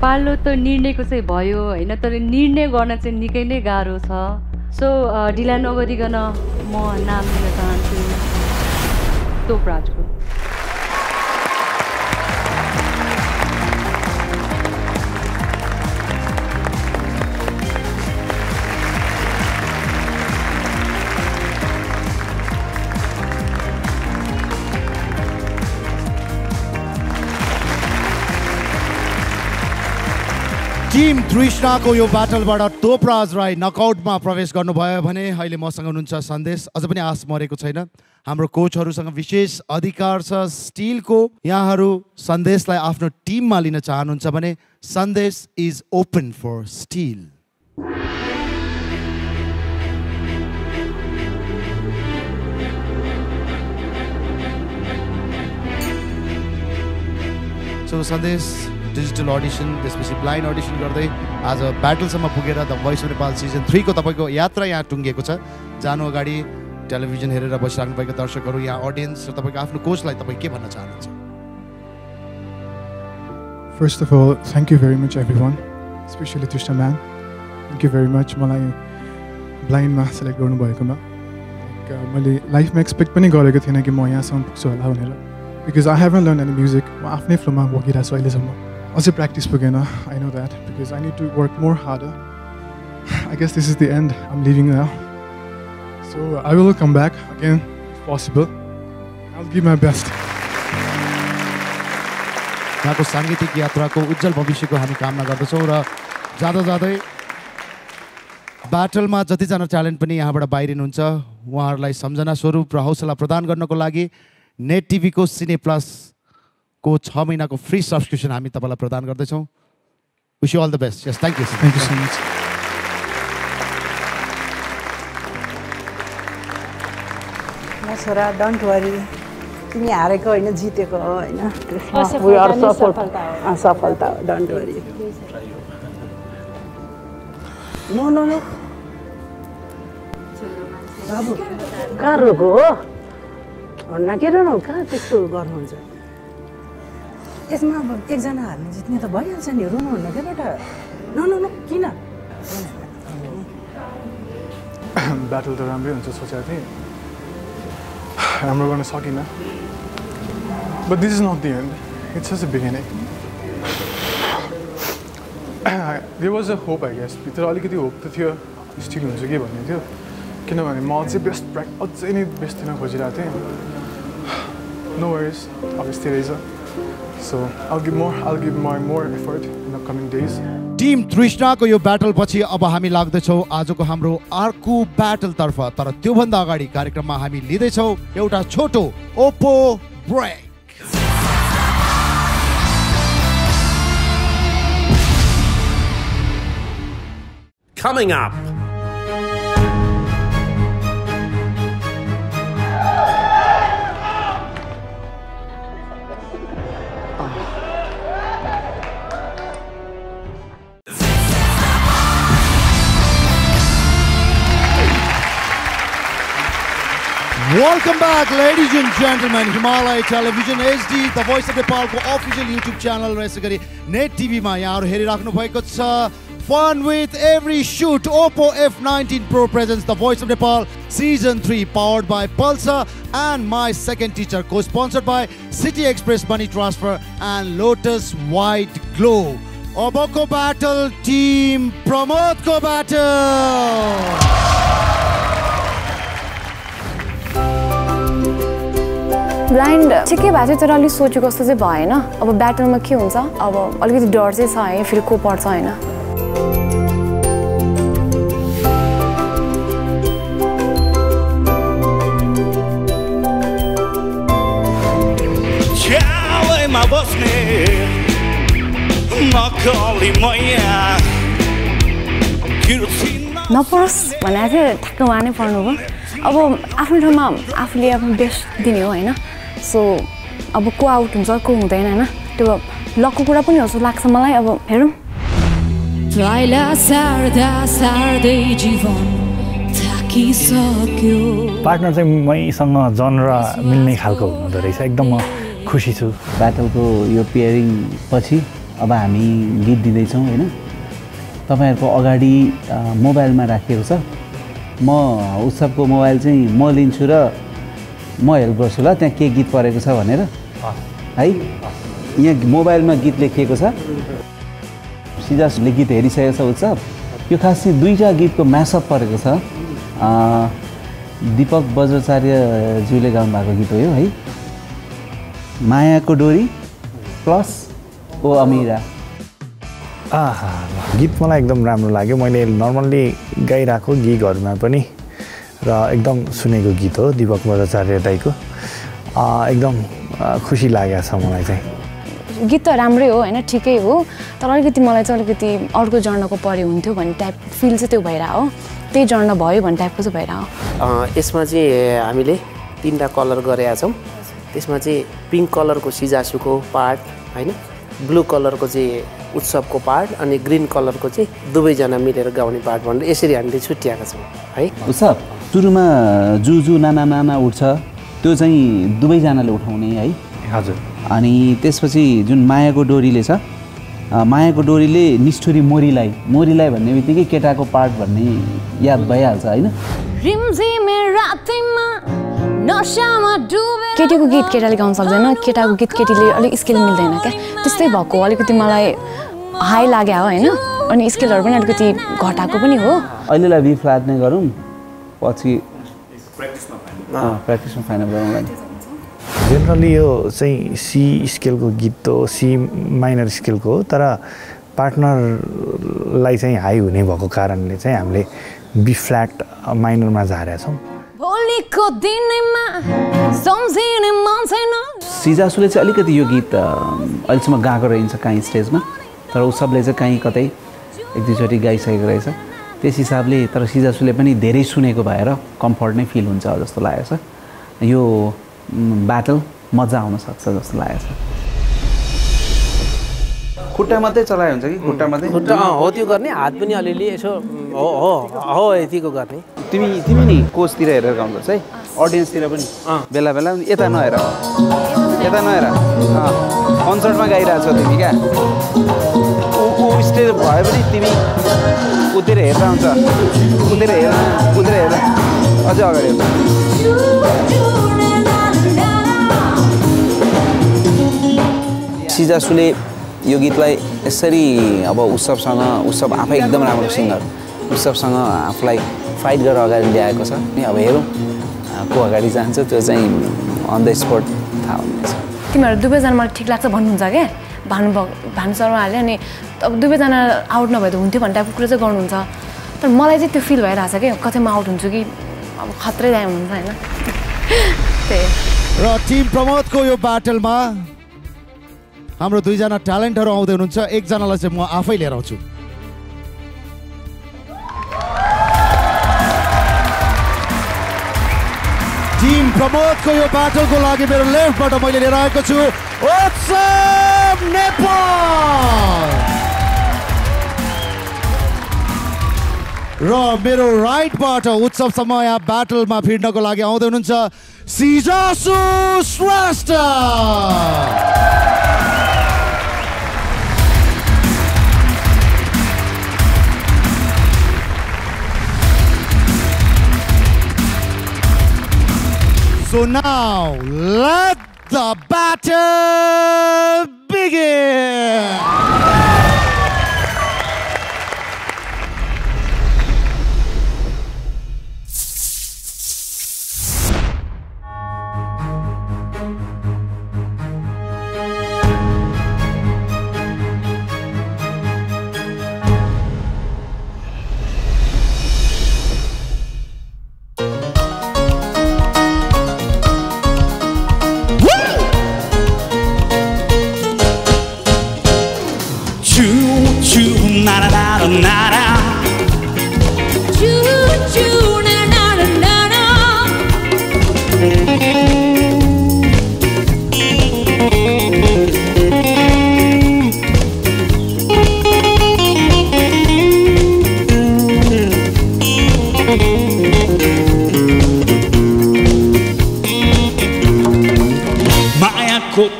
पालो त निर्णयको चाहिँ भयो होइन, तर निर्णय गर्न चाहिँ निकै नै गाह्रो छ। सो ढिला नगरिकन म नाम दिन चाहन्छु तोपराजको। टिम तृष्णाको यो ब्याटलबाट तोपराज राई नकआउटमा प्रवेश गर्नुभयो भने अहिले मसँग हुनुहुन्छ सन्देश। अझ पनि आश मरेको छैन। हाम्रो कोचहरूसँग विशेष अधिकार छ स्टिलको। यहाँहरू सन्देशलाई आफ्नो टिममा लिन चाहनुहुन्छ भने सन्देश इज ओपन फर स्टिल। सो सन्देश डिजिटल अडिसन त्यसपछि ब्लाइन्ड अडिसन गर्दै आज ब्याटलसम्म पुगेर the voice of Nepal season 3 को तपाईँको यात्रा यहाँ टुङ्गिएको छ। जानु अगाडि टेलिभिजन हेरेर बसिराख्नु भएको दर्शकहरू, यहाँ अडियन्स र तपाईँको आफ्नो कोचलाई तपाईँ के भन्न चाहनुहुन्छ? First of all, thank you very much everyone, especially Trishna man. Thank you very much मलाई ब्लाइन्डमा सेलेक्ट गर्नुभएकोमा। मैले लाइफमा एक्सपेक्ट पनि गरेको थिएन कि म यहाँसम्म पुग्छु होला भनेर, because I haven't learn any music. म आफ्नै फ्लोमा बगिरहेको छु अहिलेसम्म। अझै प्र्याक्टिस पुगेन, I know that, because I need to work more harder. I guess this is the end, I am leaving now, so I will come back again if possible. I will give my best. यहाँको साङ्गीतिक यात्राको उज्जवल भविष्यको हामी कामना गर्दछौँ र जाँदा जाँदै ब्याटलमा जतिजना ट्यालेन्ट पनि यहाँबाट बाहिरिनुहुन्छ उहाँहरूलाई सम्झना स्वरूप र हौसला प्रदान गर्नको लागि नेट टिभीको सिने प्लस को 6 महिनाको फ्री सब्सक्रिप्सन हामी तपाईँलाई प्रदान गर्दैछौँ। Wish you all the best. Yes, thank you so much. म छोरा डोन्ट वरी, तिमी हारेको होइन जितेको हो होइन, सफलता हो, don't worry. No no no बाबु कहाँ रोको हो, नकेर न, कहाँ त्यस्तो गर्नुहुन्छ? यसमा अब एकजना हार्ने जित्ने त भइहाल्छ नि, रुनुहुन्न क्या बेटा। न न न किन? ब्याटल त राम्रै हुन्छ सोचेको थिएँ, राम्रो गर्न सकिनँ। But this is not the end, it's just a beginning. There was a hope, I guess. भित्र अलिकति होप त थियो स्टिल हुन्छ कि भन्ने थियो, किनभने म अझै अझै नै बेस्ट दिन खोजिरहेको थिएँ। नो वरिज, अब यस्तै रहेछ। So I'll give more effort in the coming days. Team तृष्णाको यो ब्याटल पछि अब हामी लाग्दैछौँ आजको हाम्रो अर्को ब्याटल तर्फ। तर त्योभन्दा अगाडि कार्यक्रममा हामी लिँदैछौँ एउटा छोटो Oppo break. Coming up. Welcome back, ladies and gentlemen. Himalaya Television HD, the voice of Nepal को official YouTube channel र यसै गरी नेट टिभीमा यहाँहरू हेरिराख्नु भएको छ। Fun with every shoot. Oppo F19 Pro presents the voice of Nepal season 3, powered by Pulsar and My Second Teacher, co-sponsored by City Express Money Transfer and Lotus White Glow. Aboko battle team Pramod ko battle. Blind ठिकै भएको थियो, तर अलिक सोचेको जस्तो चाहिँ भएन। अब ब्याटलमा के हुन्छ, अब अलिकति डर चाहिँ छ है, फेरि को पर्छ होइन। नपरोस् भनेर चाहिँ ठ्याक्क उहाँ नै पर्नुभयो। अब आफ्नो ठाउँमा आफूले आफ्नो बेस्ट दिने हो होइन। सो अब को आउट हुन्छ को हुँदैन होइन, त्यो लकको कुरा पनि हो जस्तो लाग्छ मलाई। अब हेरौँ। पार्टनर चाहिँ मैसँग जनरा मिल्ने खालको हुँदो रहेछ, एकदम म खुसी छु। ब्याटलको यो पेयरिङ पछि अब हामी गीत दिँदैछौँ होइन। तपाईँहरूको अगाडि मोबाइलमा राखिएको छ। म उत्सवको मोबाइल चाहिँ म लिन्छु र म हेल्प गर्छु ल, त्यहाँ के गीत परेको छ भनेर है। यहाँ मोबाइलमा गीत लेखिएको छ, सिजासले गीत हेरिसकेको छ उत्सव। यो खास चाहिँ 2टा गीतको म्यासअप परेको छ। दीपक बज्राचार्यज्यूले गाउनुभएको गीत हो यो है। मायाको डोरी प्लस ओ अमिरा। आहा गीत मलाई एकदम राम्रो लाग्यो मैले नर्मल्ली गाइरहेको गिगहरूमा पनि र एकदम सुनेको गीत हो दीपक भट्टाचार्य दाइको एकदम खुसी लागेको छ मलाई चाहिँ गीत त राम्रै हो होइन ठिकै हो तर अलिकति मलाई चाहिँ अलिकति अर्को जर्नको परे हुन्थ्यो भन्ने टाइप फिल चाहिँ त्यो भइरहेको हो त्यही जर्न भयो भन्ने टाइपको चाहिँ भइरहेको यसमा चाहिँ हामीले 3टा कलर गरेका छौँ त्यसमा चाहिँ पिङ्क कलरको सिजासुको पार्ट होइन ब्लू कलरको चाहिँ उत्सवको पार्ट अनि ग्रिन कलरको चाहिँ दुवैजना मिलेर गाउने पार्ट भनेर यसरी हामीले छुट्याएका छौँ है उत्सव सुरुमा जु नाना नाना उठ्छ त्यो चाहिँ दुवैजनाले उठाउने है हजुर अनि त्यसपछि जुन मायाको डोरीले छ मायाको डोरीले निष्ठुरी मोरीलाई भन्ने बित्तिकै केटाको पार्ट भन्ने याद भइहाल्छ होइन केटीको गीत केटाले गाउन सक्दैन केटाको गीत केटीले अलिक स्केल मिल्दैन क्या त्यस्तै भएको अलिकति मलाई हाई लाग्यो होइन अनि स्केलहरू पनि अलिकति घटाएको पनि हो अहिलेलाई बी फ्ल्याट नै गरौँ पछि प्र्याक्टिसमा फाइनल गरौँला नि जेनरली यो चाहिँ सी स्केलको गीत हो सी माइनर स्केलको हो तर पार्टनरलाई चाहिँ हाई हुने भएको कारणले चाहिँ हामीले बी फ्ल्याट माइनरमा झारेका छौँ सिजासुले चाहिँ अलिकति यो गीत अहिलेसम्म गाएको रहन्छ काहीँ स्टेजमा तर उसबले चाहिँ काहीँ कतै 1-2चोटि गाइसकेको रहेछ त्यस हिसाबले तर सिजासुले पनि धेरै सुनेको भएर कम्फर्ट नै फिल हुन्छ जस्तो लागेको छ यो ब्याटल मजा आउन सक्छ जस्तो लागेको छ खुट्टा मात्रै चलाए हुन्छ कि खुट्टा मात्रै खुट्टा हो त्यो गर्ने हात पनि अलिअलि यसो हो यतिको गर्ने तिमी नि कोचतिर हेरेर गाउँछस् है अडियन्सतिर पनि बेला बेला यता नहेर कन्सर्टमा गाइरहेछौ तिमी क्या ऊ स्टेज भए पनि तिमी उतिर हेर्दा हुन्छ उतिर हेर अझै अगाडि सिजासुले यो गीतलाई यसरी अब उत्सव आफै एकदम राम्रो सिङ्गर उत्सवसँग आफूलाई फाइट गरेर अगाडि ल्याएको छ नि अब हेरौँ को अगाडि जान्छ त्यो चाहिँ अन द स्पट थाहा हुनेछ तिमीहरू दुवैजना मलाई ठिक लाग्छ भन्नुहुन्छ क्या भानु शर्माहरूले अनि अब दुवैजना आउट नभए त हुन्थ्यो भन्ने टाइपको कुरा चाहिँ गर्नुहुन्छ तर मलाई चाहिँ त्यो फिल भइरहेछ कि कतैमा आउट हुन्छु कि अब खत्रै दाइ हुनुहुन्छ होइन त्यही र टिम प्रमोदको यो ब्याटलमा हाम्रो 2जना ट्यालेन्टहरू आउँदै हुनुहुन्छ एकजनालाई चाहिँ म आफै लिएर आउँछु टिम प्रमोदको यो ब्याटलको लागि मेरो लेफ्टबाट मैले लिएर आएको छु उत्सव नेपाल र मेरो राइटबाट उत्सवसम्म यहाँ ब्याटलमा भिड्नको लागि आउँदै हुनुहुन्छ सिजासु Shrestha So now, let the battle begin!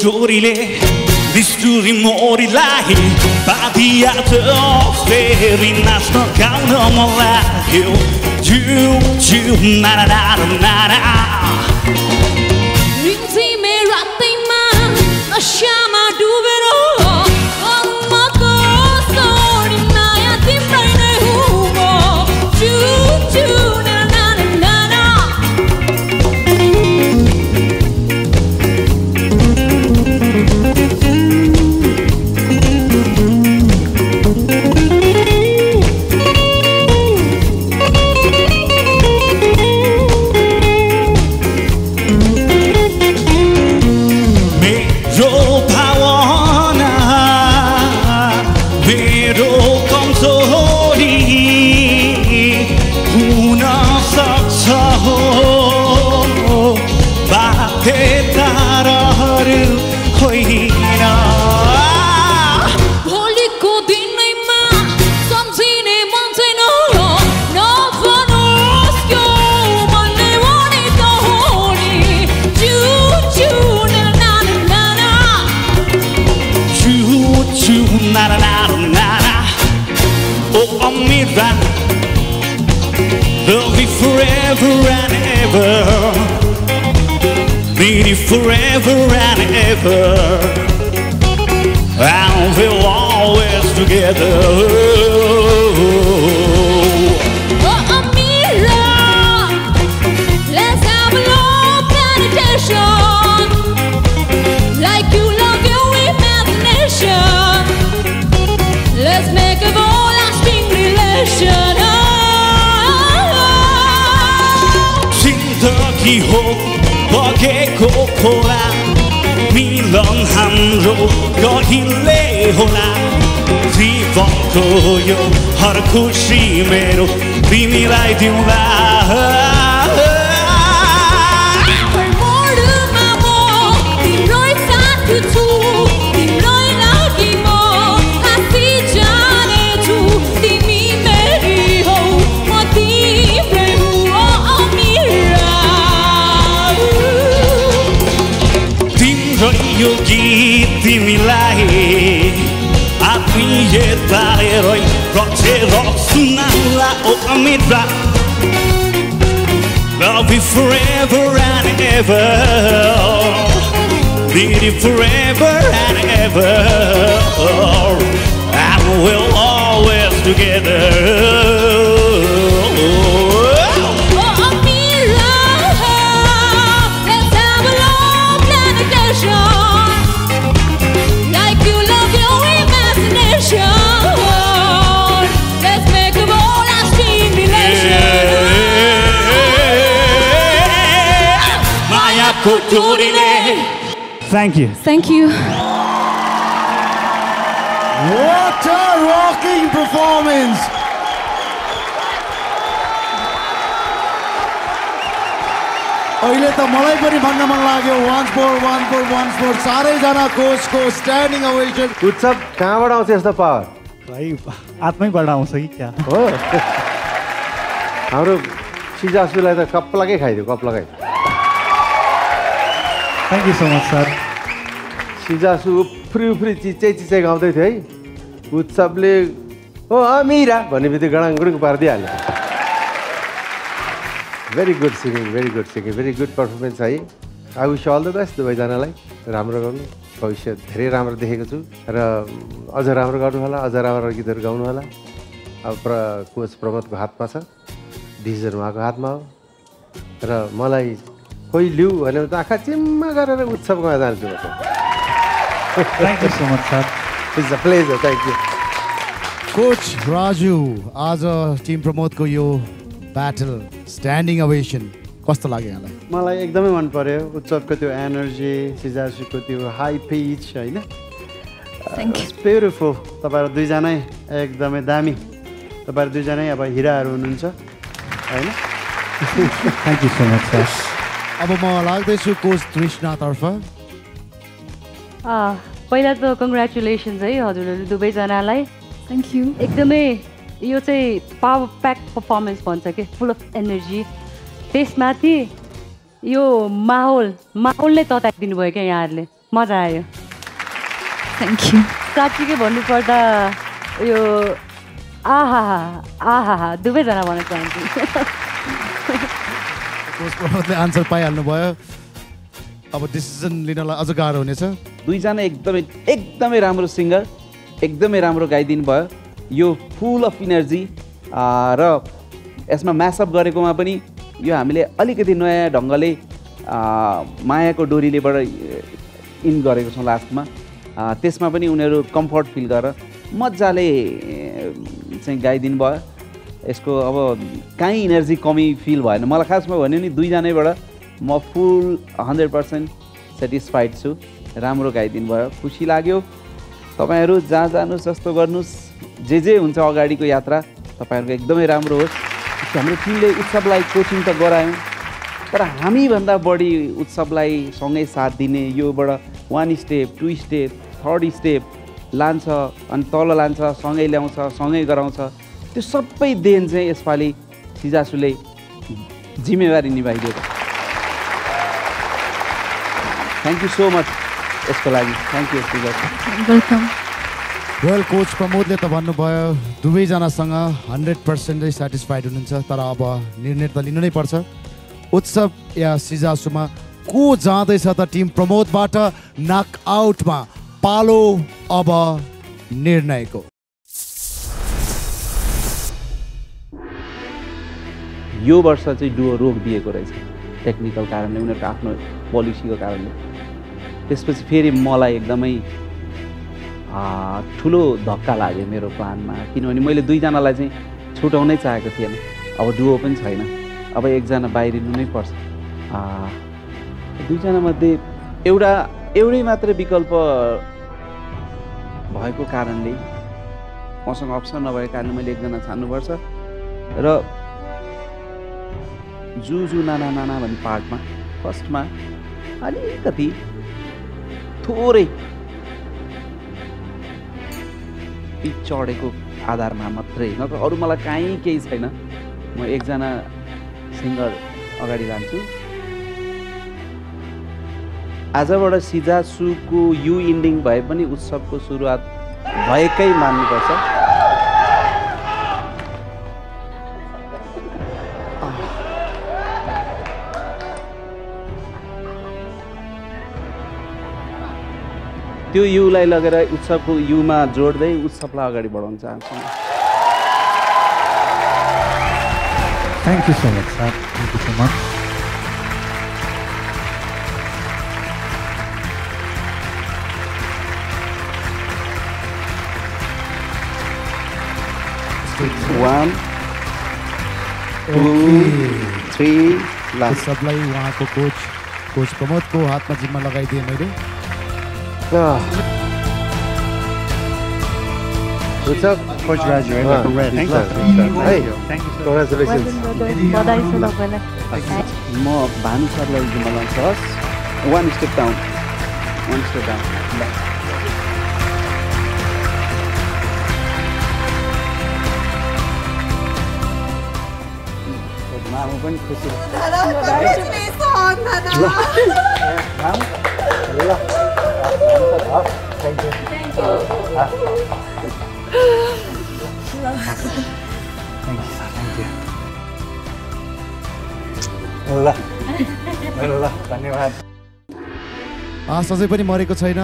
डोरीले बिस्तुरी मोरीलाई बाधिया त फेरि नाच्न गाउन मन लाग्यो झिउ नारा नारा नारा रिम्झिमे रातैमा नशामा डुबेर अम्मको सोडी नयाँ तिम्रै नै हुँ झिउ नारा नारा नारा forever and ever. Need you forever and ever. And we'll always together. Oh, Amira, let's have a long meditation. Like you love your imagination. Let's make a lasting relation. जिन्दगी हो बगेको खोला मिलन हाम्रो कहिले होला जीवनको यो हर खुसी मेरो तिमीलाई दिउँला यो गीत तिमीलाई आत्मीयताले रचेर सुनाउला ओ Amira Love you forever and ever. Need you forever and ever. And we'll always together. Thank you. Thank you. What a rocking performance! अहिले त मलाई पनि भन्न मन लाग्यो once more सारैजना कोचको स्ट्यान्डिङ ओभेसन। उत्सव कहाँबाट आउँछ यस्तो पावर? भाइ आत्मैबाट आउँछ कि क्या हो? हाम्रो सिजासुलाई त कप लगाइ खाइदियो कप लगाइ। Thank you so much sir. Sijasu उफ्री चिच्चै गाउँदै थियो है। उत्सवले ओ अमिरा भन्ने बित्तिकै गडाङगुडुङ पारिदिइहाल्यो। Very good singing very good performance है। I wish all the best दुवैजनालाई राम्रो गर्नु भविष्य धेरै राम्रो देखेको छु र अझ राम्रो गर्नु होला अझ राम्रो गीतहरू गाउनु होला। अब कोच प्रमोदको हातमा छ डिसिजन उहाँको हातमा हो र मलाई कोही लिऊ भने त आँखा चिम्मा गरेर उत्सवमा जान्छु म त। Thank you so much sir. It's a pleasure thank you. Coach Raju आज टिम प्रमोदको यो ब्याटल स्ट्यान्डिङ ओभेसन कस्तो लाग्यो यहाँलाई? मलाई एकदमै मन पर्यो उत्सवको त्यो एनर्जी सिजासुको त्यो हाई पिच होइन ब्युटिफुल। तपाईँहरू दुईजनै एकदमै दामी तपाईँहरू दुईजनै अब हिराहरू हुनुहुन्छ होइन। Thank you so much sir. अब म लाग्दैछु कोच तृष्णातर्फ। पहिला त कङ्ग्रेचुलेसन्स है हजुरहरू दुवैजनालाई। Thank you. एकदमै यो चाहिँ पावर प्याक पर्फर्मेन्स भन्छ कि फुल अफ एनर्जी। त्यसमाथि यो माहौलले तताइदिनु भयो क्या यहाँहरूले मजा आयो। Thank you. साँच्चीकै भन्नुपर्दा यो आहा दुवैजना भन्न चाहन्छु। कोच प्रमोदले आन्सर पाइहाल्नु भयो अब डिसिजन लिनलाई अझ गाह्रो हुनेछ। दुईजना एकदमै राम्रो सिङ्गर एकदमै राम्रो गाइदिनु भयो। यो फुल अफ इनर्जी र यसमा म्यासअप गरेकोमा पनि यो हामीले अलिकति नयाँ ढङ्गले मायाको डोरीलेबाट इन गरेको छौँ लास्टमा। त्यसमा पनि उनीहरू कम्फर्ट फिल गरेर मजाले चाहिँ गाइदिनु भयो। यसको अब काहीँ इनर्जी कमी फिल भएन मलाई। खासमा भन्यो नि दुईजनैबाट म फुल 100% सेटिस्फाइड छु। राम्रो गाइदिनु भयो खुसी लाग्यो। तपाईँहरू जहाँ जानुहोस् जस्तो गर्नुहोस् जे हुन्छ अगाडिको यात्रा तपाईँहरूको एकदमै राम्रो होस्। हाम्रो टिमले उत्सवलाई कोचिङ त गरायौँ तर हामीभन्दा बढी उत्सवलाई सँगै साथ दिने योबाट 1 स्टेप 2 स्टेप 3rd स्टेप लान्छ अनि तल लान्छ सँगै ल्याउँछ सँगै गराउँछ। त्यो सबै देन चाहिँ यसपालि सिजासुले जिम्मेवारी निभाइदिएको। थ्याङ्क यू सो मच यसको लागि। Thank you Sijasu. Welcome. Well coach प्रमोदले त भन्नुभयो दुवैजनासँग 100% सेटिस्फाइड हुनुहुन्छ, तर अब निर्णय त लिनु नै पर्छ। उत्सव या सिजासुमा को जाँदैछ त टिम प्रमोदबाट नकआउटमा? पालो अब निर्णयको। यो वर्ष चाहिँ डुओ रोकिदिएको रहेछ टेक्निकल कारणले, उनीहरूको आफ्नो पोलिसीको कारणले। त्यसपछि फेरि मलाई एकदमै ठुलो धक्का लाग्यो मेरो प्लानमा, किनभने मैले दुईजनालाई चाहिँ छुटाउनै चाहेको थिएन। अब डुओ पनि छैन, अब एकजना बाहिरिनु नै पर्छ। दुईजनामध्ये एउटै मात्रै विकल्प भएको कारणले, मसँग अप्सन नभएको कारणले मैले एकजना छान्नुपर्छ र जु नाना नाना भन्ने पार्टमा फर्स्टमा अलिकति थोरै पिच चढेको आधारमा मात्रै, नत्र अरू मलाई कहीँ केही छैन। म एकजना सिङ्गर अगाडि लान्छु। आजबाट सिजासुको यु इन्डिङ भए पनि उत्सवको सुरुवात भएकै मान्नुपर्छ। त्यो युलाई लगेर उत्सवको युमा जोड्दै उत्सवलाई अगाडि बढाउन चाहन्छु। Thank you so much sir, thank you so much. One, two, three, last. सबलाई उहाँको कोच प्रमोदको हातमा जिम्मा लगाइदिएँ मैले। उत्सव कोच राजु, Congratulations. म भानु सरलाई जिम्मा लाउँछु। हस्, one step down. मामु पनि खुसी धन्यवाद। सधैँ पनि मरेको छैन।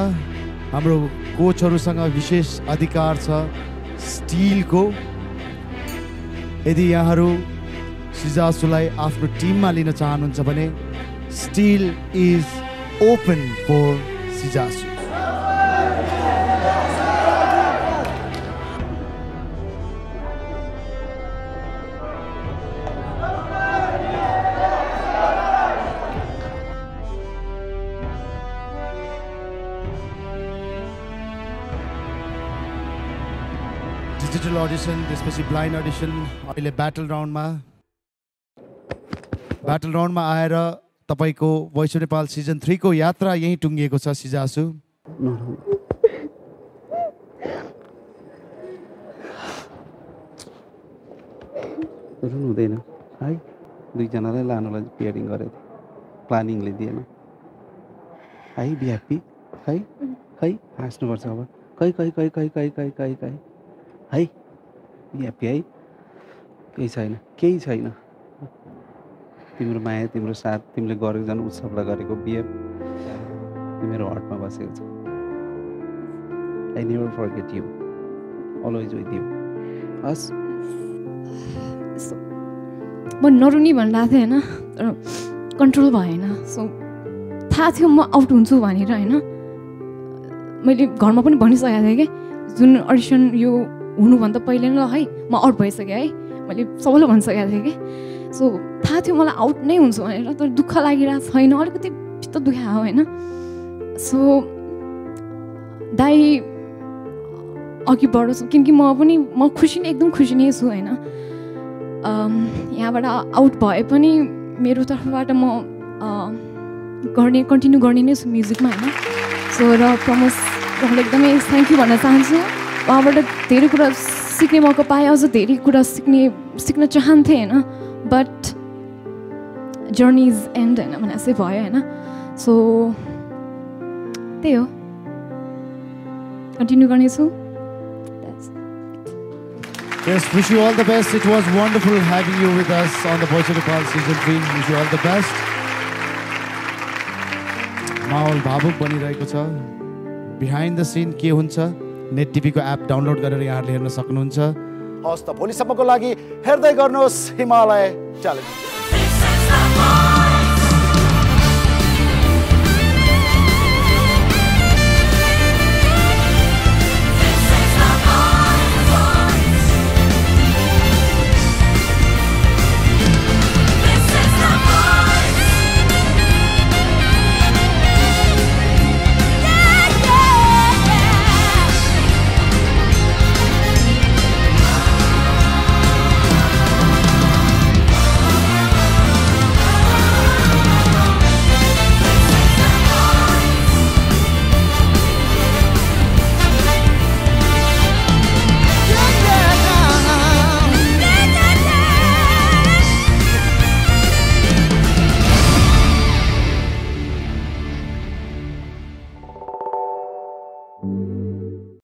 हाम्रो कोचहरूसँग विशेष अधिकार छ स्टिलको। यदि यहाँहरू सिजासुलाई आफ्नो टिममा लिन चाहनुहुन्छ भने steal is open for Sijasu. Digital audition, त्यसपछि ब्लाइन्ड अडिसन, अहिले ब्याटल राउन्डमा आएर तपाईँको भोइस अफ नेपाल सिजन 3 को यात्रा यहीँ टुङ्गिएको छ सिजासु। रुनु हुँदैन है, दुईजनालाई लानुलाई पेयरिङ गरेको थिएँ, प्लानिङले दिएन है। बी ह्याप्पी है, हाँस्नुपर्छ अब। खै है, बी ह्याप्पी है। केही छैन। तिम्रो माया, तिम्रो साथ, तिमीले गरेको जानु उत्सवलाई गरेको बिहेभ तिम्रो हार्टमा बसेको छ। I never forget you, always with you. हस्, म नरुनी भनिरहेको थिएँ होइन, तर कन्ट्रोल भएन। सो थाहा थियो म आउट हुन्छु भनेर होइन। मैले घरमा पनि भनिसकेको थिएँ कि जुन अडिसन यो हुनुभन्दा पहिले नै ल है म आउट भइसकेँ है, मैले सबैलाई भनिसकेको थिएँ कि। सो थाहा थियो मलाई आउट नै हुन्छु भनेर, तर दुःख लागिरहेको छैन, अलिकति भित्र दुखायो होइन। सो दाइ अघि बढोस्, किनकि म खुसी नै, एकदम खुसी नै छु होइन। यहाँबाट आउट भए पनि मेरो तर्फबाट म कन्टिन्यू गर्ने नै छु म्युजिकमा होइन। सो र प्रमोदलाई एकदमै थ्याङ्क यू भन्न चाहन्छु। उहाँबाट धेरै कुरा सिक्ने मौका पाएँ, अझ धेरै कुरा सिक्न चाहन्थेँ होइन। बट जर्नी इज एन्ड होइन भने चाहिँ भयो होइन। सो त्यही हो, कन्टिन्यू गर्नेछु Yes, wish you all the best. It was wonderful having you with us on the Voice of Nepal Season 3. Wish you all the best. माहौल भावुक बनिरहेको छ. बिहाइन्ड द सिन के हुन्छ नेट टिभीको एप डाउनलोड गरेर यहाँहरूले हेर्न सक्नुहुन्छ. हस् त भोलिसम्मको लागि हेर्दै गर्नुहोस् हिमालय टेलिभिजन.